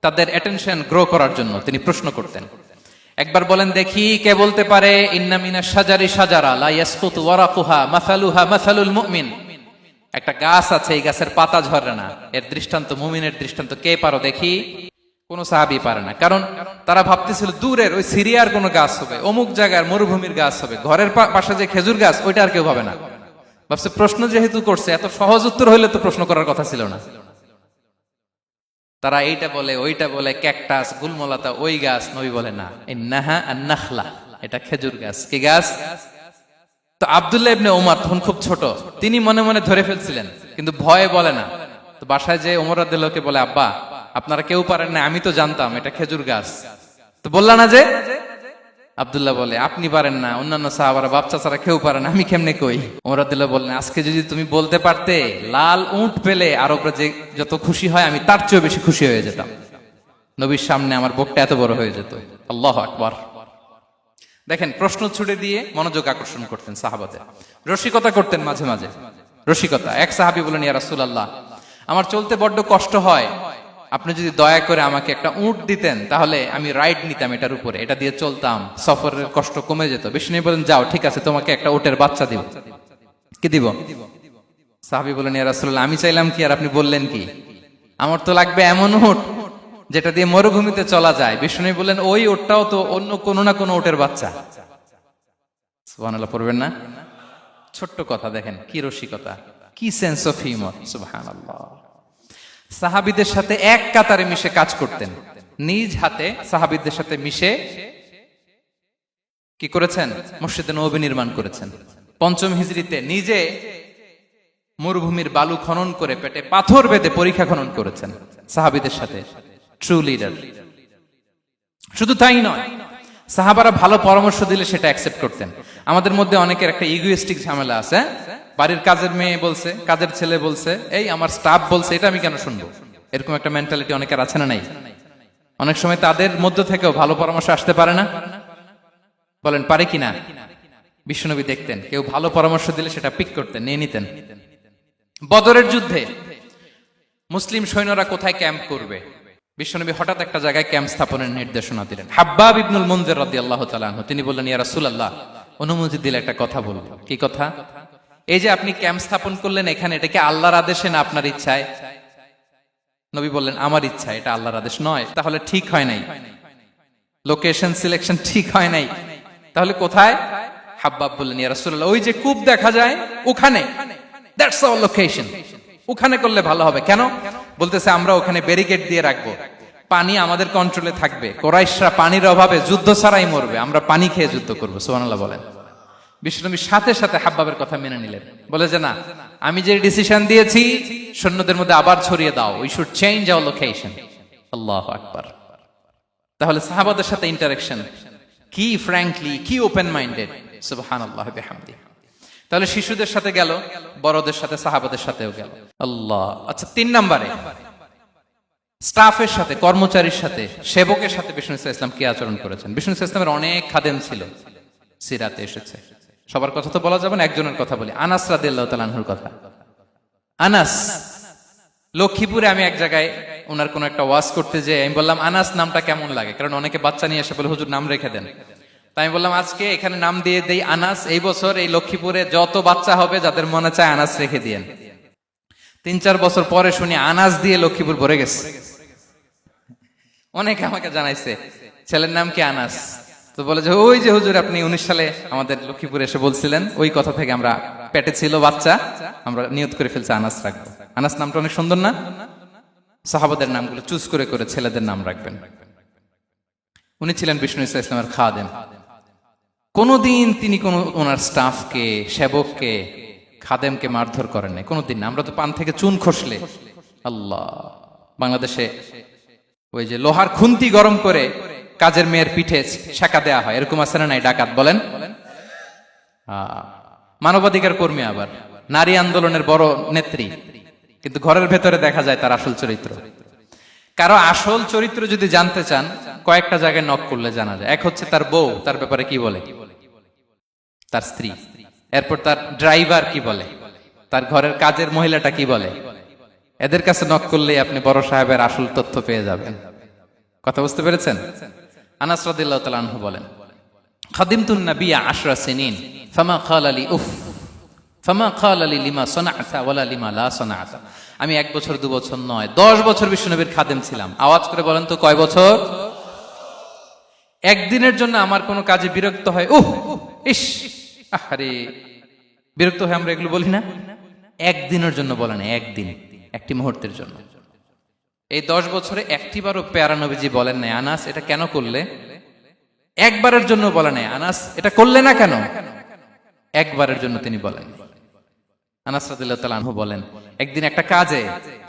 Speaker 1: তাদের অ্যাটেনশন গ্রো করার জন্য তিনি প্রশ্ন করতেন। একবার বলেন দেখি, কে বলতে পারে ইন্না মিনাশ শাজারি শাজারা লা ইয়াসকুতু ওয়ারাকুহা মাসালুহা মাসালুল মুমিন, একটা গাছ আছে, এই গাছের পাতা ঝরে না, এর দৃষ্টান্ত মুমিনের দৃষ্টান্ত। কে পারো দেখি? কোন সাহাবী পারে না, কারণ তারা ভাবতেছিল দূরের ওই সিরিয়ার কোন গাছ হবে, অমুক জায়গার মরুভূমির গাছ হবে, ঘরের পাশে যে খেজুর গাছ ওইটা আর কেউ ভাবে না। ভাবছে প্রশ্ন যেহেতু করছে, এত সহজ উত্তর হইলে তো প্রশ্ন করার কথা ছিল না। তারা এইটা বলে, ওইটা বলে, ক্যাকটাস, গুলমলাতা, ওই গাছ। নবী বলে না, ইন্নাহা আন-নাখলা, এটা খেজুর গাছ। কি গাছ? তো আব্দুল্লাহ ইবনে ওমর তখন খুব ছোট, তিনি মনে মনে ধরে ফেলছিলেন, কিন্তু ভয়ে বলে না। তো বাসায় যে ওমর রাদিয়াল্লাহু বলে, আব্বা আপনারা কেউ পারেন না, আমি তো জানতাম এটা খেজুর গাছ, তো বললা না যে? আব্দুল্লাহ বলে, আপনি পারেন না, অন্যান্য সাহাবারা বাচ্চা ছাড়া কেউ পারে না, আমি কেমনে কই? ওমর রাদিয়াল্লাহু বললেন, আজকে যদি তুমি বলতে পারতে লাল উট পেলে আরবরা যে যত খুশি হয়, আমি তার চেয়েও বেশি খুশি হয়ে যেতাম। নবীর সামনে আমার বুকটা এত বড় হয়ে যেত। আল্লাহু আকবার। দেখেন, প্রশ্ন ছুড়ে দিয়ে মনোযোগ আকর্ষণ করতেন সাহাবাদের। রসিকতা করতেন মাঝে মাঝে, রসিকতা। এক সাহাবী বলেন, ইয়া রাসূলুল্লাহ, আমার চলতে বড্ড কষ্ট হয়, আপনি যদি দয়া করে আমাকে একটা উট দিতেন, তাহলে আমি রাইড নিতাম এটার উপরে, এটা দিয়ে চলতাম, সফরের কষ্ট কমে যেত। বিষ্ণু বলেন, যাও, ঠিক আছে, তোমাকে একটা উটের বাচ্চা দিব। কি দিব? সাহাবী বলেন, ইয়া রাসূলুল্লাহ, আমি চাইলাম কি আর আপনি বললেন কি? আমার তো লাগবে এমন উট যেটা দিয়ে মরুভূমিতে চলা যায়। বিষ্ণু বললেন, ওই উটটাও তো অন্য কোনো না কোনো উটের বাচ্চা। সুবহানাল্লাহ পড়বেন না? ছোট্ট কথা, দেখেন কি রসিকতা, কি সেন্স অফ হিউমার। সুবহানাল্লাহ। সাহাবীদের সাথে এক কাতারে মিশে কাজ করতেন, নিজ হাতে সাহাবীদের সাথে মিশে কি করেছেন? মসজিদে নববী নির্মাণ করেছেন। 5ম হিজরিতে নিজে মরুভূমির বালু খনন করে পেটে পাথর বেঁধে পরীক্ষা খনন করেছেন সাহাবীদের সাথে। True leader. শুধু তাই নয়, সাহাবারা ভালো পরামর্শ দিলে সেটা অ্যাকসেপ্ট করতেন। আমাদের মধ্যে অনেকের একটা ইগোইস্টিক ঝামেলা আছে, বাড়ির কাজের মেয়ে বলছে, কাজের ছেলে বলছে, এই আমার স্টাফ বলছে, এটা আমি কেন শুনবো? এরকম একটা মেন্টালিটি অনেকের আছে না নাই? অনেক সময় তাদের মধ্য থেকেও ভালো পরামর্শ আসতে পারে না, বলেন পারে কিনা? বিশ্বনবী দেখতেন, কেউ ভালো পরামর্শ দিলে সেটা পিক করতেন, নিয়ে নিতেন। বদরের যুদ্ধে মুসলিম সৈন্যরা কোথায় ক্যাম্প করবে, বিশ্বনবী হঠাৎ একটা জায়গায় ক্যাম্প স্থাপনের নির্দেশনা দিলেন। হাব্বাব ইবনুল মুনজির রাদিয়াল্লাহু তাআলা আনহু, তিনি বললেন, ইয়া রাসূলুল্লাহ, অনুমতি দিলে একটা কথা বলবো। কি কথা? এই যে আপনি ক্যাম্প স্থাপন করলেন এখানে, এটা কি আল্লাহর আদেশে না আপনার ইচ্ছায়? নবী বললেন, আমার ইচ্ছা, এটা আল্লাহর আদেশ নয়। তাহলে ঠিক হয় নাই, লোকেশন সিলেকশন ঠিক হয় নাই, তাহলে কোথায়? হাব্বাব বললেন, ইয়া রাসূলুল্লাহ, ওই যে কূপ দেখা যায় ওখানে, দ্যাটস আওয়ার লোকেশন, ওখানে করলে ভালো হবে। কেন? বলতেছে, আমরা ওখানে ব্যারিকেড দিয়ে রাখবো, পানি আমাদের কন্ট্রোলে থাকবে, কুরাইশরা পানির অভাবে যুদ্ধ ছাড়াই মরবে, আমরা পানি খেয়ে যুদ্ধ করবো। সুবহানাল্লাহ বলেন। বিশ্বনবী সাথে সাথে হাব্বাবের কথা মেনে নিলেন, বলে যে না, আমি যে ডিসিশন দিয়েছি সৈন্যদের মধ্যে আবার ছড়িয়ে দাও, we should change our location. আল্লাহু আকবার। তাহলে সাহাবাদের সাথে ইন্টারেকশন কি ফ্র্যাঙ্কলি, কি ওপেন মাইন্ডেড, সুবহানাল্লাহ বিহামদিহি। তাহলে শিশুদের সাথে গেল, বড়দের সাথে, সাহাবাদের সাথেও গেল। আল্লাহ। আচ্ছা, 3 নম্বরে স্টাফের সাথে, কর্মচারীর সাথে, সেবকের সাথে বিষ্ণু ইসলাম কি আচরণ করেছেন? বিষ্ণু ইসলামের অনেক খাদেম ছিল, সিরাতে এসেছে। সবার কথা তো বলা যাবে না, একজনের কথা বলি, আনাস রাদিয়াল্লাহু তাআলা আনহুর কথা। আনাস, লক্ষ্মীপুরে আমি এক জায়গায় ওনার কোন একটা ওয়াজ করতে যেয়ে আমি বললাম আনাস নামটা কেমন লাগে, কারণ অনেকে বাচ্চা নিয়ে এসে বলে হুজুর নাম রেখে দেন। তাই আমি বললাম আজকে এখানে নাম দিয়ে দেই আনাস। এই বছর এই লক্ষ্মীপুরে যত বাচ্চা হবে যাদের মনে চায় আনাস রেখে দিয়েন। 3-4 বছর পরে শুনি আনাস দিয়ে লক্ষ্মীপুর ভরে গেছে। অনেকে আমাকে জানাইছে ছেলের নাম কি আনাস, তো বলে যে ওই যে হুজুর আপনি 19 সালে আমাদের লক্ষ্মীপুরে এসে বলছিলেন, ওই কথা থেকে আমরা, পেটে ছিল বাচ্চা, আমরা নিয়ত করে ফেলছি আনাস রাখবো। আনাস নামটা অনেক সুন্দর না? সাহাবাদের নামগুলো চুজ করে করে ছেলেদের নাম রাখবেন। উনি ছিলেন বিষ্ণু ইসলামের খাদেম। কোনদিন তিনি কোন ওনার স্টাফকে, সেবককে, খাদেমকে মারধর করেন নাই, কোনদিন না। আমরা তো পান থেকে চুন খসলে, আল্লাহ, বাংলাদেশে ওই যে লোহার খুন্তি গরম করে কাজের মেয়ের পিঠে শেখা দেয়া হয়, এরকম আছে না নাই? ডাকাত বলেন, মানবাধিকার কর্মী, আবার নারী আন্দোলনের বড় নেত্রী, কিন্তু ঘরের ভেতরে দেখা যায় তার আসল চরিত্র। কারো আসল চরিত্র যদি জানতে চান, কয়েকটা জায়গায় নক করলে জানা যায়। এক হচ্ছে তার বউ তার ব্যাপারে কি বলে, তার স্ত্রী। এরপর তার ড্রাইভার কি বলে, তার ঘরের কাজের মহিলাটা কি বলে। এদের কাছে নক করলেই আপনি বড় সাহেবের আসল তথ্য পেয়ে যাবেন। কথা বুঝতে পেরেছেন? আনাস রাদিয়াল্লাহু তাআলা আনহু বলেন, খাদিমতুন নাবিয়্যা 10 সিনিন ফামা ক্বালা লি উফ ফামা ক্বালা লি লিমা সানা'তা ওয়ালা লিমা লা সানা'তা। আমি 1 বছর 2 বছর নয়, 10 বছর বিশ্বনবীর খাদেম ছিলাম। আওয়াজ করে বলেন তো কয় বছর? একদিনের জন্য আমার কোনো কাজে বিরক্ত হয়, উহ ইস আরে, বিরক্ত হয়ে আমরা এগুলো বলি না? একদিনের জন্য বলে না, একদিন, একটি মুহূর্তের জন্য। এই 10 বছরে একটিবারও পেয়ারা নবীজি বলেন নাই আনাস এটা কেন করলে? একবারের জন্য বলে নাই আনাস এটা করলে না কেন? একবারের জন্য তিনি বলেন। আনাস রাদিয়াল্লাহু তাআলা আনহু বলেন, একদিন একটা কাজে,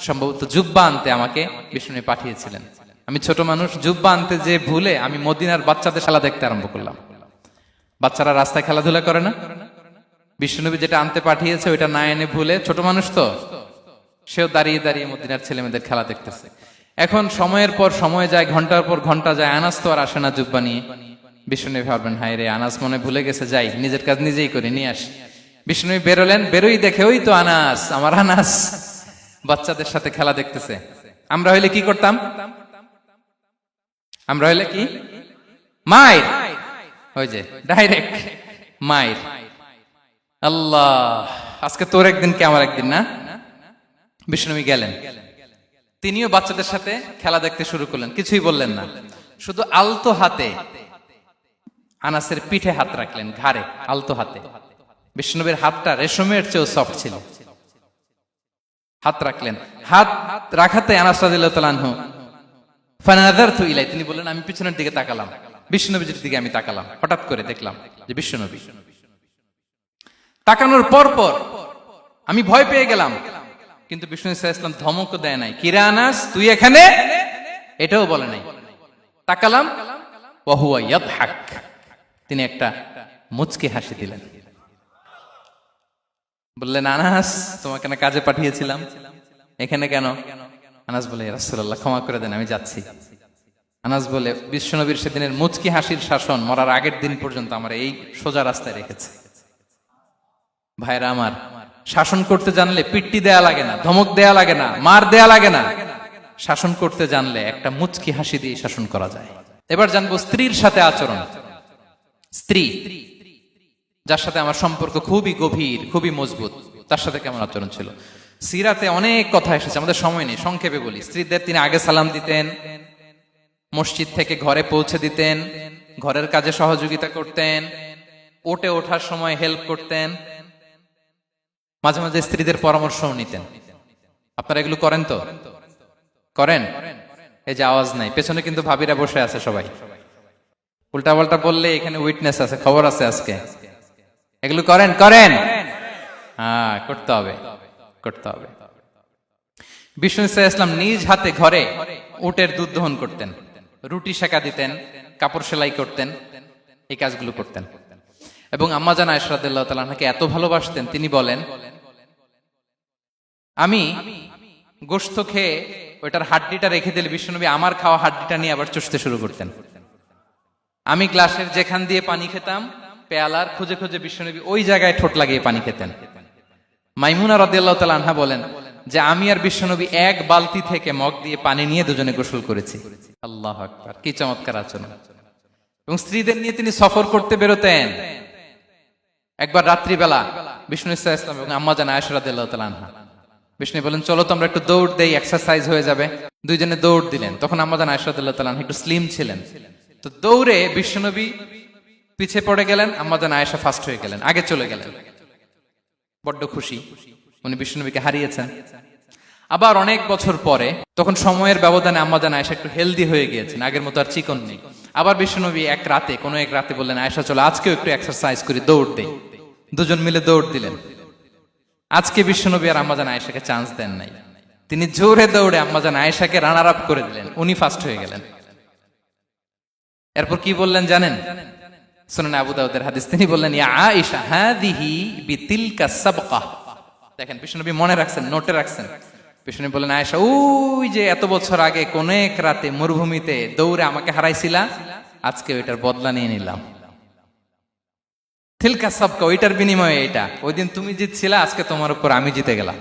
Speaker 1: সম্ভবত জুব্বা আনতে আমাকে বিষ্ণু পাঠিয়েছিলেন। আমি ছোট মানুষ, জুব্বা আনতে যে ভুলে আমি মদিনার বাচ্চাদের খেলা দেখতে আরম্ভ করলাম। বাচ্চারা রাস্তায় খেলাধুলা করে না? বিষ্ণুনবী যেটা আনতে পাঠিয়েছে ওইটা না এনে ভুলে, ছোট মানুষ তো, সেও দাঁড়িয়ে দাঁড়িয়ে মদিনার ছেলেমেয়েদের খেলা দেখতেছে। এখন সময়ের পর সময় যায়, ঘন্টার পর ঘন্টা যায়, আনাস তো আর আসে না জুব্বা নিয়ে। বিষ্ণুনবী ভাবলেন হায় রে, আনাস মনে ভুলে গেছে, যাই নিজের কাজ নিজেই করে নিয়ে আসি। বিষ্ণুনবী বেরোলেন, বেরোই দেখে ওই তো আনাস, আমার আনাস বাচ্চাদের সাথে খেলা দেখতেছে। আমরা হইলে কি করতাম? আমরা হইলে কি? মাইর, ওই যে ডাইরেক্ট মাইর। আল্লাহ, আজকে তোর একদিন কি আমার একদিন না? বিষ্ণুনবী গেলেন, তিনিও বাচ্চাদের সাথে খেলা দেখতে শুরু করলেন, কিছুই বললেন না, শুধু আলতো হাতে আনাসের পিঠে হাত রাখলেন, ঘাড়ে আলতো হাতে। বিষ্ণুনবীর হাতটা রেশমের চেয়েও সফট ছিল। হাত রাখলেন, হাত রাখাতে আনাস রাদিয়াল্লাহু তাআলা আনহু ফানাযারতু ইলাই, তিনি বললেন আমি পিছনের দিকে তাকালাম, বিষ্ণুনবীর দিকে আমি তাকালাম। হঠাৎ করে দেখলাম যে বিষ্ণুনবী। তাকানোর পর পর আমি ভয় পেয়ে গেলাম, কিন্তু বিষ্ণু ইসলাম ধমকও দেয় নাই, কিরে আনাস তুই এখানে, এটাও বলে নাই। তাকালাম, ওয়া হুয়া ইয়াদহাক, তিনি একটা মুচকি হাসি দিলেন। বললেন আনাস তোমাকে না কাজে পাঠিয়েছিলাম, এখানে কেন? আনাস বলে ইয়া রাসূলুল্লাহ ক্ষমা করে দেন, আমি যাচ্ছি। আনাস বলে বিশ্বনবীর সেদিনের মুচকি হাসির শাসন মরার আগের দিন পর্যন্ত আমার এই সোজা রাস্তায় রেখেছে। ভাইরা আমার, শাসন করতে জানলে পিট্টি দেয়া লাগে না, ধমক দেয়া লাগে না, মার দেয়া লাগে না। শাসন করতে জানলে একটা মুচকি হাসি দিয়ে শাসন করা যায়। এবার জানবো স্ত্রীর সাথে আচরণ। স্ত্রী যার সাথে আমার সম্পর্ক খুবই গভীর, খুবই মজবুত, তার সাথে কেমন আচরণ ছিল? সিরাতে অনেক কথা এসেছে, আমাদের সময় নেই, সংক্ষেপে বলি। স্ত্রীদের তিনি আগে সালাম দিতেন, মসজিদ থেকে ঘরে পৌঁছে দিতেন, ঘরের কাজে সহযোগিতা করতেন, ওটে ওঠার সময় হেল্প করতেন, মাঝে মাঝে স্ত্রীদের পরামর্শও নিতেন। আপনারা এগুলো করেন তো? করেন? এই যে আওয়াজ নাই, পেছনে কিন্তু ভাবিরা বসে আছে সবাই। উল্টা পাল্টা বললে এখানে উইটনেস আছে, খবর আছে আজকে। এগুলো করেন? করেন? হ্যাঁ, করতে হবে, করতে হবে। বিষ্ণু ইসলাম নিজ হাতে ঘরে উটের দুধ দহন করতেন, রুটি সেকা দিতেন, কাপড় সেলাই করতেন, এই কাজগুলো করতেন। এবং আম্মা জান আয়েশা রাদিয়াল্লাহু তাআলা আনহাকে এত ভালোবাসতেন, তিনি বলেন, আমি গোশত খেয়ে ওইটার হাড্ডিটা রেখে দিলে বিশ্বনবী আমার খাওয়া হাড্ডিটা নিয়ে আবার চষতে শুরু করতেন। আমি গ্লাসের যেখান দিয়ে পানি খেতাম, পেয়ালার খুঁজে খুঁজে বিশ্বনবী ওই জায়গায় ঠোঁট লাগিয়ে পানি খেতেন। মাইমুনা রাদিয়াল্লাহু তাআলা আনহা বলেন যে আমি আর বিশ্বনবী এক বালতি থেকে মগ দিয়ে পানি নিয়ে দুজনে গোসল করেছি। আল্লাহু আকবার, কি চমৎকার আচরণ। এবং স্ত্রীদের নিয়ে তিনি সফর করতে বেরোতেন। একবার রাত্রিবেলা বিষ্ণু ইসলাম ইসলাম এবং আম্মা জান আয়েশা রাদিয়াল্লাহু তাআলা আনহা, বিষ্ণু বলেন চলো তো আমরা একটু দৌড় দেই, এক্সারসাইজ হয়ে যাবে। দুইজনে দৌড় দিলেন। তখন আম্মা জান আয়েশা রাদিয়াল্লাহু তাআলা আনহা একটু স্লিম ছিলেন, তো দৌড়ে বিশ্বনবী পিছে পড়ে গেলেন, আম্মা জান আয়েশা ফার্স্ট হয়ে গেলেন, আগে চলে গেলেন। বড্ড খুশি, উনি বিশ্বনবীকে হারিয়েছেন। আবার অনেক বছর পরে, তখন সময়ের ব্যবধানে আম্মা জান আয়েশা একটু হেলদি হয়ে গিয়েছেন, আগের মতো আর চিকন নেই। আবার বিশ্বনবী এক রাতে বললেন, আয়েশা চলো আজকেও একটু এক্সারসাইজ করি, দৌড় দেই। দুজন মিলে দৌড় দিলেন। আজকে বিশ্বনবী আর আম্মা জান আয়েশাকে চান্স দেন নাই, তিনি জোরে দৌড়ে আম্মা জান আয়েশাকে রানার আপ করে দিলেন, উনি ফার্স্ট হয়ে গেলেন। এরপর কি বললেন জানেন? সুনানে আবু দাউদের হাদিস, তিনি বললেন, ইয়া আয়েশা হাদিহি বিতিলকা সাবকা। দেখেন বিশ্বনবী মনে রাখছেন, নোটে রাখছেন। বিশ্বনবী বললেন, আয়েশা ওই যে এত বছর আগে কোন এক রাতে মরুভূমিতে দৌড়ে আমাকে হারাইছিলা, আজকে ওইটার বদলা নিয়ে নিলাম। তিলকা সাবকা, ওইটার বিনিময়ে এটা। ওই দিন তুমি জিতছিলা, আজকে তোমার উপর আমি জিতে গেলাম।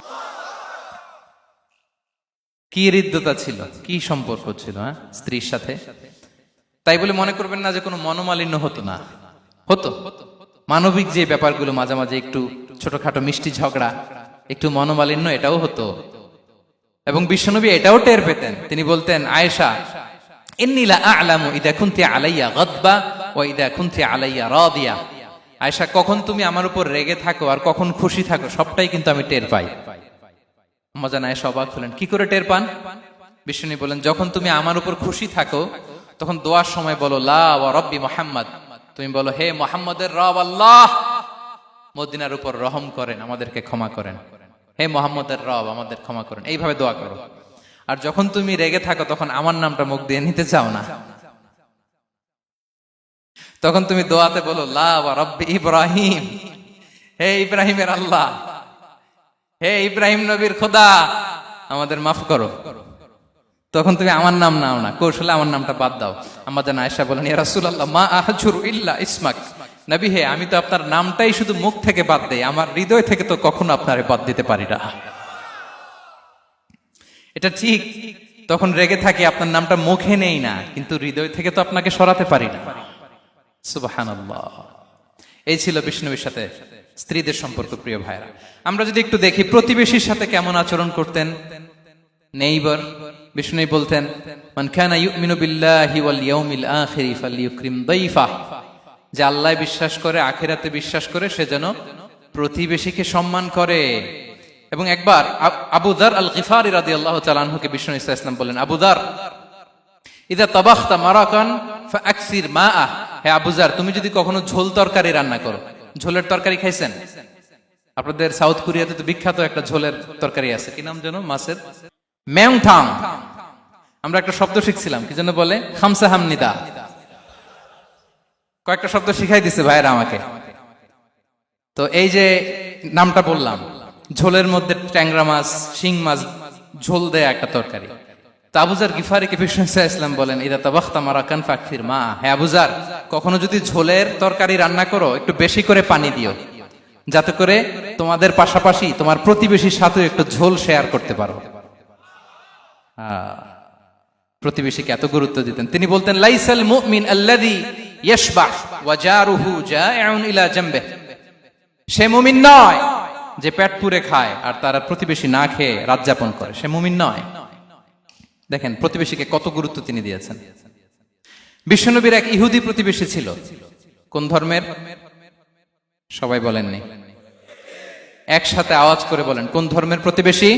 Speaker 1: কি হৃদ্যতা ছিল, কি সম্পর্ক ছিল স্ত্রীর সাথে। তাই বলে মনে করবেন না যে কোনো মনোমালিন্য হতো না, হতো। মানবিক যে ব্যাপারগুলো, মাঝে মাঝে একটু ছোটখাটো মিষ্টি ঝগড়া, একটু মনোমালিন্য, এটাও হতো। এবং বিশ্বনবী এটাও টের পেতেন। তিনি বলতেন, আয়েশা ইন্নী লা আ'লামু ইযা কুনতি আলাইয়া গাদবা ওয়া ইযা কুনতি আলাইয়া রাদিয়া। আয়েশা, কখন তুমি আমার উপর রেগে থাকো আর কখন খুশি থাকো, সবটাই কিন্তু আমি টের পাই। আম্মা জান আয়েশা অবাক হলেন, কি করে টের পান? বিশ্বনবী বলেন, যখন তুমি আমার উপর খুশি থাকো তখন দোয়ার সময় বলো লা ওয়া রাব্বি মুহাম্মদ, তুমি বলো হে মুহাম্মদের রব আল্লাহ, মদিনার উপর রহম করেন, আমাদেরকে ক্ষমা করেন। হে মুহাম্মদের রব, আমাদের ক্ষমা করেন, এইভাবে দোয়া করো। আর যখন তুমি রেগে থাকো তখন আমার নামটা মুখ দিয়ে নিতে চাও না, তখন তুমি দোয়াতে বলো লা ওয়া রাব্বি ইব্রাহিম, হে ইব্রাহিমের আল্লাহ, হে ইব্রাহিম নবীর খোদা, আমাদের মাফ করো। তখন তুমি আমার নাম নাও না, কৌশলে আমার নামটা বাদ দাও। আমাদের আয়েশা বলেন, ইয়া রাসূলুল্লাহ মা আহজুরু ইল্লা ইসমাক, নবী হে আমি তো আপনার নামটাই শুধু মুখ থেকে বাদ দেই, আমার হৃদয় থেকে তো কখনো আপনারে বাদ দিতে পারি না। এটা ঠিক, তখন রেগে থাকি, আপনার নামটা মুখে নেই না, কিন্তু হৃদয় থেকে তো আপনাকে সরাতে পারি না। সুবহানাল্লাহ। এই ছিল বিষ্ণুবীর সাথে স্ত্রীদের সম্পর্ক। প্রিয় ভাইরা, আমরা যদি একটু দেখি প্রতিবেশীর সাথে কেমন আচরণ করতেন। নেইবার, বিষ্ণু বলতেন, মান কানা ইউমিনু বিল্লাহি ওয়াল ইয়াউমিল আখিরি ফালইউকরিম দাইফা, যে আল্লাহ বিশ্বাস করে, আখিরাতে বিশ্বাস করে, সে যেন প্রতিবেশীকে সম্মান করে। এবং একবার আবু যার আল গিফারি রাদিয়াল্লাহু তাআলা আনহুকে বিষ্ণু ইসা ইসলাম বললেন, আবু যার ইযা তাবাখতা মারাকান ফাআকসির মাআ, হে আবু যার তুমি যদি কখনো ঝোল তরকারি রান্না করো, ঝোলের তরকারি খাইছেন? আপনাদের সাউথ কোরিয়াতে তো বিখ্যাত একটা ঝোলের তরকারি আছে, কি নাম যেন, মাছের মেংথাং। আমরা একটা শব্দ শিখছিলাম, কি যেন বলে, খামসা হামনিদা। কয়েকটা শব্দ শিখাই দিছে ভাইয়েরা আমাকে। তো এই যে নামটা বললাম, ঝোলের মধ্যে ট্যাংরা মাছ, শিং মাছ ঝোল দেয়া একটা তরকারি। তো আবু যার গিফারিকে বিষ্ণু ইসলাম বলেন, ইদা তাবাখতা মারাকান ফাকফির মা, হে আবু যার কখনো যদি ঝোলের তরকারি রান্না করো একটু বেশি করে পানি দিও, যাতে করে তোমাদের পাশাপাশি তোমার প্রতিবেশীর সাথে একটু ঝোল শেয়ার করতে পারো। প্রতিবেশীকে এত গুরুত্ব দিতেন। তিনি বলতেন, লাইসাল মুমিন আল্লাযী ইয়াশবা ওয়া জারুহু জাইউন ইলা জামবিহি, সে মুমিন নয় যে পেট পুরে খায় আর তার প্রতিবেশী না খেয়ে রাত যাপন করে, সে মুমিন নয়। দেখেন প্রতিবেশীকে কত গুরুত্ব তিনি দিয়েছেন। বিশ্বনবীর এক ইহুদি প্রতিবেশী ছিল। কোন ধর্মের? সবাই বলেননি, একসাথে আওয়াজ করে বলেন, কোন ধর্মের প্রতিবেশী?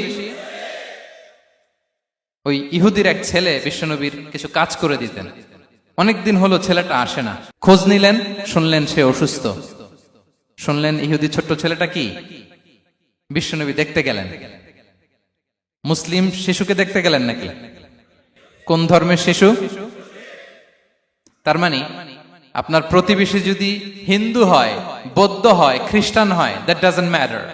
Speaker 1: ওই ইহুদির এক ছেলে বিশ্বনবীর কিছু কাজ করে দিতেন। অনেকদিন হলো ছেলেটা আসে না, খোঁজ নিলেন, শুনলেন সে অসুস্থ। শুনলেন ইহুদি ছোট্ট ছেলেটা কি, বিশ্বনবী দেখতে গেলেন। মুসলিম শিশুকে দেখতে গেলেন নাকি? কোন ধর্মের শিশু? তার মানে আপনার প্রতিবেশী যদি হিন্দু হয়, বৌদ্ধ হয়, খ্রিস্টান হয়, দ্যাট ডাজন্ট ম্যাটার।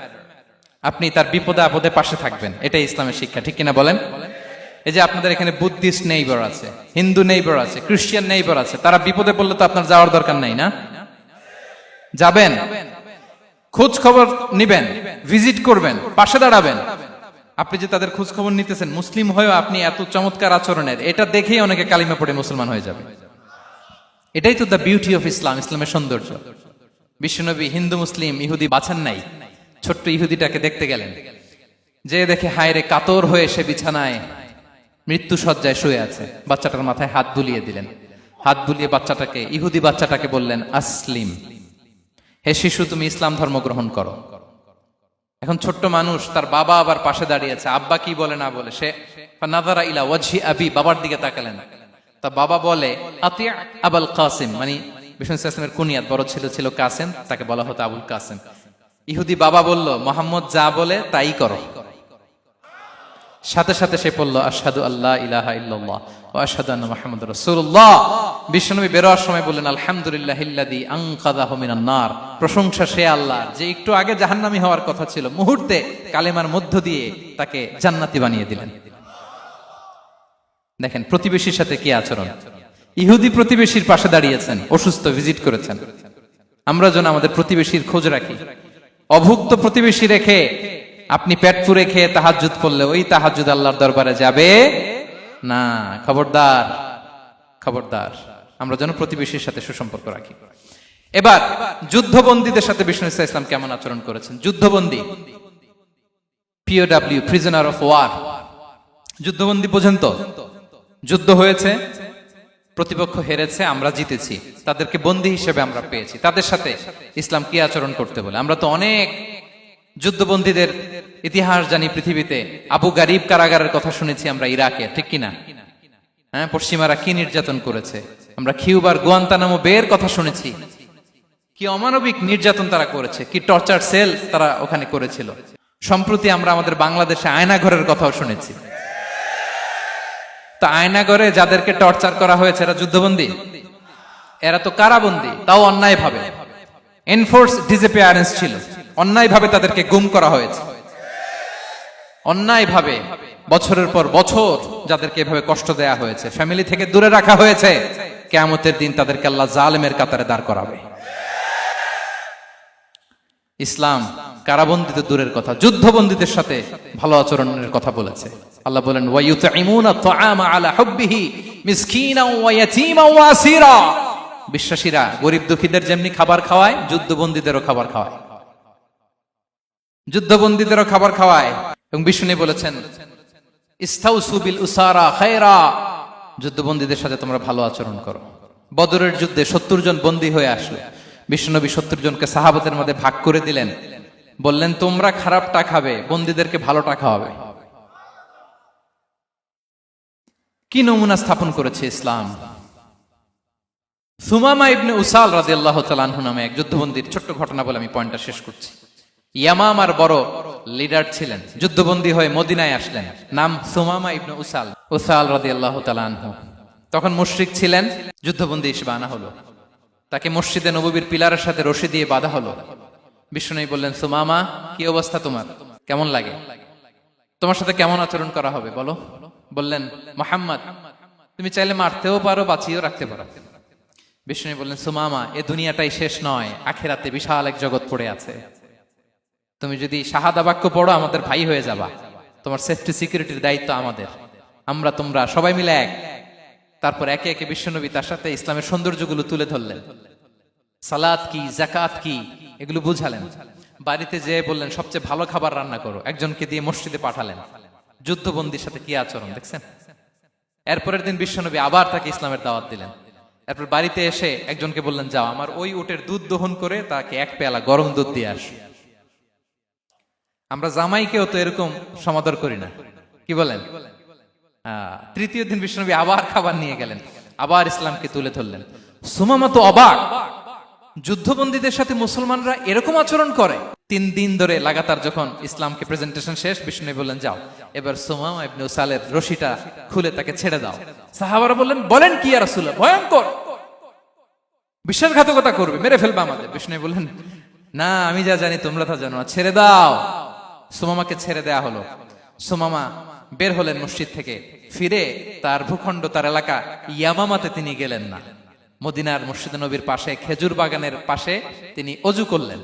Speaker 1: আপনি তার বিপদে আপদে পাশে থাকবেন, এটাই ইসলামের শিক্ষা, ঠিক কিনা বলেন? এই যে আপনাদের এখানে বুদ্ধিস্ট নেইবার আছে, হিন্দু নেইবার আছে, খ্রিস্টান নেইবার আছে, তারা বিপদে পড়লে তো আপনার যাওয়ার দরকার নাই, না? যাবেন, খোঁজ খবর নিবেন, ভিজিট করবেন, পাশে দাঁড়াবেন। আপনি যে তাদের খোঁজ খবর নিতেছেন, মুসলিম হয়েও আপনি এত চমৎকার আচরণের, এটা দেখেই অনেকে কালিমা পড়ে মুসলমান হয়ে যাবে। এটাই তো দ্য বিউটি অফ ইসলাম, ইসলামের সৌন্দর্য। বিশ্বনবী হিন্দু মুসলিম ইহুদি বাছান নাই, ছোট্ট ইহুদিটাকে দেখতে গেলেন, যে দেখে হায় রে, কাতর হয়ে সে বিছানায় মৃত্যু শয্যায় শুয়ে আছে, বাচ্চাটার মাথায় হাত বুলিয়ে দিলেন। হাত বুলিয়ে বাচ্চাটাকে, ইহুদি বাচ্চাটাকে বললেন, আসলিম, হে শিশু, তুমি ইসলাম ধর্ম গ্রহণ করো। এখন ছোট্ট মানুষ, তার বাবা আবার পাশে দাঁড়িয়ে আছে, আব্বা কি বলে না বলে, সে নাযারা ইলা ওয়াজহি আবি, বাবার দিকে তাকালেন। তা বাবা বলে, আতি আবুল কাসিম, মানে বিষ্ণু ইসলামের কুনিয়াত, বড় ছেলে ছিল কাসেম, তাকে বলা হতো আবুল কাসেম। ইহুদি বাবা বলল, মোহাম্মদ যা বলে তাই করো। সাথে সাথে সে পড়ল, আশহাদু আল্লাহ ইলাহা ইল্লাল্লাহ ওয়া আশহাদু আন্না মুহাম্মাদুর রাসূলুল্লাহ। বিশ্বনবী বেরোয়ার সময় বললেন, আলহামদুলিল্লাহিল্লাযী আনকাযাহু মিনান নার, প্রশংসা সে আল্লাহর যে একটু আগে জাহান্নামী হওয়ার কথা ছিল, মুহূর্তে কালেমার মধ্য দিয়ে তাকে জান্নাতি বানিয়ে দিলেন। দেখেন প্রতিবেশীর সাথে কি আচরণ। ইহুদি প্রতিবেশীর পাশে দাঁড়িয়েছেন, অসুস্থ, ভিজিট করেছেন। আমরা যেন আমাদের প্রতিবেশীর খোঁজ রাখি। অভুক্ত প্রতিবেশী রেখে আপনি পেট পুরে খেয়ে তাহাজ্জুদ পড়লে ওই তাহাজ্জুদ আল্লাহর দরবারে যাবে না। খবরদার, খবরদার, আমরা যেন প্রতিবেশীর সাথে সুসম্পর্ক রাখি। এবার যুদ্ধবন্দীদের সাথে বিষ্ণু ইসলাম কেমন আচরণ করেছেন। যুদ্ধবন্দী, পিওডব্লিউ, প্রিজনার অফ ওয়ার, যুদ্ধবন্দী পর্যন্ত যুদ্ধ হয়েছে, প্রতিপক্ষ হেরেছে, আমরা জিতেছি, তাদেরকে বন্দী হিসেবে আমরা পেয়েছি, তাদের সাথে ইসলাম কি আচরণ করতে বলে। আমরা তো অনেক যুদ্ধবন্দীদের ইতিহাস জানি পৃথিবীতে। আবু গারিব কারাগারের কথা শুনেছি আমরা ইরাকে, ঠিক কিনা? হ্যাঁ, পশ্চিমারা কি নির্যাতন করেছে। আমরা কিউবার গুয়ান্তানামো বের কথা শুনেছি, কি অমানবিক নির্যাতন তারা করেছে, কি টর্চার সেল তারা ওখানে করেছিল। সম্প্রতি আমরা আমাদের বাংলাদেশে আয়নাঘরের কথাও শুনেছি। তা আয়নাঘরে যাদেরকে টর্চার করা হয়েছে এরা যুদ্ধবন্দী? এরা তো কারাবন্দী, তাও অন্যায় ভাবে। এনফোর্স ডিসঅ্যাপিয়ারেন্স ছিল, অন্যায় ভাবে তাদেরকে গুম করা হয়েছে। অন্যায় ভাবে বছরের পর বছর যাদেরকে এভাবে কষ্ট দেয়া হয়েছে, ফ্যামিলি থেকে দূরে রাখা হয়েছে, কিয়ামতের দিন তাদেরকে আল্লাহ জালেমের কাতারে দাঁড় করাবে। ইসলাম কারাবন্দী তো দূরের কথা, যুদ্ধবন্দীদের সাথে ভালো আচরণের কথা বলেছে। আল্লাহ বলেন, ওয়ায়ুতঈমুনা তুআমা আলা হুব্বিহি মিসকিনাও ওয়া ইয়াতীমান ওয়া আসীরা। বিশ্বাসীরা গরিব দুঃখীদের যেমনি খাবার খাওয়ায়, যুদ্ধবন্দীদেরও খাবার খাওয়ায়, যুদ্ধবন্দীদেরও খাবার খাওয়ায়। এবং বিষ্ণু বলেছেন, ইস্তাউসু বিল উসারা খায়রা, যুদ্ধবন্দীদের সাথে তোমরা ভালো আচরণ করো। বদরের যুদ্ধে 70 জন বন্দী হয়ে আসলো। বিশ্বনবী 70 জনকে সাহাবাদের মধ্যে ভাগ করে দিলেন, বললেন তোমরা খারাপটা খাবে, বন্দীদেরকে ভালোটা খাওয়াবে। কি নমুনা স্থাপন করেছে ইসলাম। সুমামা ইবনে উসাল রাদিয়াল্লাহু তাআলা আনহু নামে এক যুদ্ধবন্দীর ছোট্ট ঘটনা বলে আমি পয়েন্টটা শেষ করছি। ইয়ামামার বড় লিডার ছিলেন, যুদ্ধবন্দী হয়ে মদিনায় আসলেন, নাম সুমামা ইবনে উসাল রাদিয়াল্লাহু তাআলা আনহু। তখন মুশরিক ছিলেন, যুদ্ধবন্দী হিসেবে আনা হলো। তাকে মসজিদে নববীর পিলারের সাথে রশি দিয়ে বাঁধা হলো। বিষ্ণু বললেন, সুমামা কি অবস্থা তোমার, কেমন লাগে, তোমার সাথে কেমন আচরণ করা হবে বলো। বললেন, মুহাম্মদ তুমি চাইলে মারতেও পারো, বাঁচিয়েও রাখতে পারো। বিষ্ণু বললেন, সুমামা এ দুনিয়াটাই শেষ নয়, আখিরাতে বিশাল এক জগৎ পড়ে আছে। তুমি যদি শাহাদা বাক্য পড়ো আমাদের ভাই হয়ে যাবা, তোমার সেফটি সিকিউরিটির দায়িত্ব আমাদের, আমরা তোমরা সবাই মিলে এক। তারপর একে একে বিশ্বনবী তার সাথে ইসলামের সৌন্দর্যগুলো তুলে ধরলেন। সালাত কি, যাকাত কি, এগুলো বুঝালেন। বাড়িতে যেয়ে বললেন সবচেয়ে ভালো খাবার রান্না করো, একজনকে দিয়ে মসজিদে পাঠালেন। যুদ্ধবন্দীর সাথে কি আচরণ দেখছেন। এরপরের দিন বিশ্বনবী আবার তাকে ইসলামের দাওয়াত দিলেন। এরপর বাড়িতে এসে একজনকে বললেন, যাও আমার ওই উটের দুধ দহন করে তাকে এক পেয়ালা গরম দুধ দিয়ে আস। আমরা জামাইকেও তো এরকম সমাদর করি না, কি বলেন। তৃতীয় দিন বিশ্বনবী আবার খাবার নিয়ে গেলেন, আবার ইসলামকে তুলে ধরলেন। সুমামা তো অবাক, যুদ্ধবন্দীদের সাথে মুসলমানরা এরকম আচরণ করে। 3 দিন ধরে লাগাতার যখন ইসলামকে প্রেজেন্টেশন শেষ, বিষ্ণু বললেন, যাও এবার সুমামা ইবনে উসালের রশিটা খুলে তাকে ছেড়ে দাও। সাহাবারা বললেন, বলেন কি ইয়া রাসূলুল্লাহ, ভয়ঙ্কর। বিশ্বাসঘাতকতা করবে, মেরে ফেলবে আমাদের। বিষ্ণু বললেন, না, আমি যা জানি তোমরা তা জানো না, ছেড়ে দাও। সুমামাকে ছেড়ে দেয়া হলো। সুমামা বের হলেন মসজিদ থেকে, ফিরে তার ভূখণ্ড, তার এলাকা ইয়ামামাতে তিনি গেলেন না। মদিনার মসজিদ নবীর পাশে খেজুর বাগানের পাশে তিনি অজু করলেন,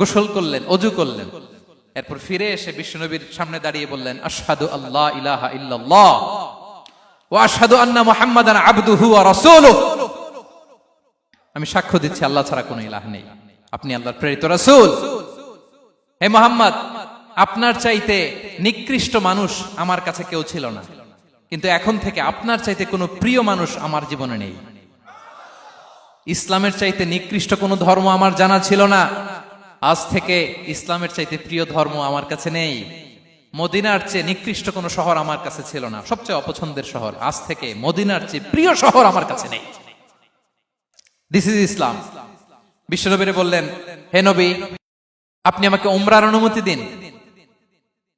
Speaker 1: গোসল করলেন, অজু করলেন। এরপর ফিরে এসে বিশ্বনবীর সামনে দাঁড়িয়ে বললেন, আশহাদু আল্লাহ ইলাহা ইল্লাল্লাহ ওয়া আশহাদু আন্না মুহাম্মাদান আবদুহু ওয়া রাসূলুহু। আমি সাক্ষ্য দিচ্ছি আল্লাহ ছাড়া কোনো ইলাহ নেই, আপনি আল্লাহর প্রেরিত রাসূল। হে মুহাম্মদ, আপনার চাইতে নিকৃষ্ট মানুষ আমার কাছে কেউ ছিল না, কিন্তু এখন থেকে আপনার চাইতে কোনো প্রিয় মানুষ আমার জীবনে নেই। ইসলামের চাইতে নিকৃষ্ট কোনো ধর্ম আমার জানা ছিল না, আজ থেকে ইসলামের চাইতে প্রিয় ধর্ম আমার কাছে নেই। মদিনার চেয়ে নিকৃষ্ট কোনো শহর আমার কাছে ছিল না, সবচেয়ে অপছন্দের শহর, আজ থেকে মদিনার চেয়ে প্রিয় শহর আমার কাছে নেই। দিস ইজ ইসলাম। বিশ্বনবী বললেন, হে নবী, আপনি আমাকে উমরার অনুমতি দিন।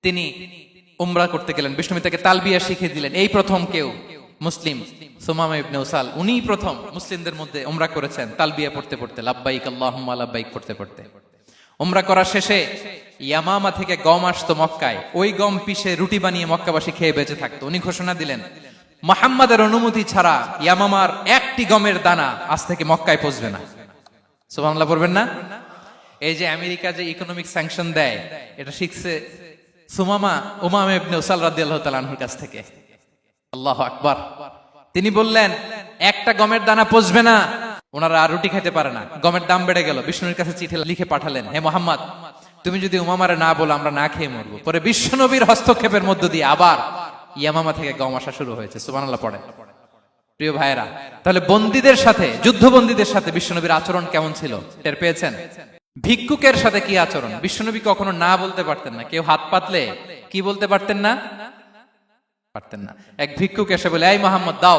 Speaker 1: তিনি উমরা করতে গেলেন। বিষ্ণু তাকে তালবিয়া শিখিয়ে দিলেন। এই প্রথম কেউ মুসলিম, সুমামা ইবনে উসাল, উনিই প্রথম মুসলিমদের মধ্যে উমরা করেছেন তালবিয়া পড়তে পড়তে, লাব্বাইক আল্লাহুম্মা লাব্বাইক পড়তে পড়তে। উমরা করা শেষে ইয়ামামা থেকে গম আসতো মক্কায়, ওই গম পিষে রুটি বানিয়ে মক্কাবাসী খেয়ে বেঁচে থাকতো। উনি ঘোষণা দিলেন, মুহাম্মাদের অনুমতি ছাড়া ইয়ামামার একটি গমের দানা আজ থেকে মক্কায় পৌঁছবে না। সুবহানাল্লাহ পড়বেন না? এই যে আমেরিকা যে ইকোনমিক স্যাংশন দেয়, এটা শিখছে সুমামা উমামা ইবনে উসাল রাদিয়াল্লাহু তাআলা আনহুর কাছ থেকে। আল্লাহু আকবার। তিনি বললেন, একটা গমের দানা পচবে না, ওনারা আর রুটি খেতে পারে না। গমের দাম বেড়ে গেল। বিষ্ণুর কাছে চিঠি লিখে পাঠালেন, হে মুহাম্মদ, তুমি যদি উমামারে না বলো আমরা না খেয়ে মরবো। পরে বিশ্বনবীর হস্তক্ষেপের মধ্য দিয়ে আবার ইয়ামামা থেকে গম আসা শুরু হয়েছে। সুবহানাল্লাহ পড়ে। প্রিয় ভাইয়েরা, তাহলে বন্দীদের সাথে, যুদ্ধবন্দীদের সাথে বিশ্বনবীর আচরণ কেমন ছিল টের পেয়েছেন? ভিক্ষুকের সাথে কি আচরণ? বিশ্বনবী কখনো না বলতে পারতেন না। কেউ হাত পাতলে কি বলতে পারতেন না? পারতেন না। এক ভিক্ষুক এসে বলে, এই মুহাম্মদ, দাও,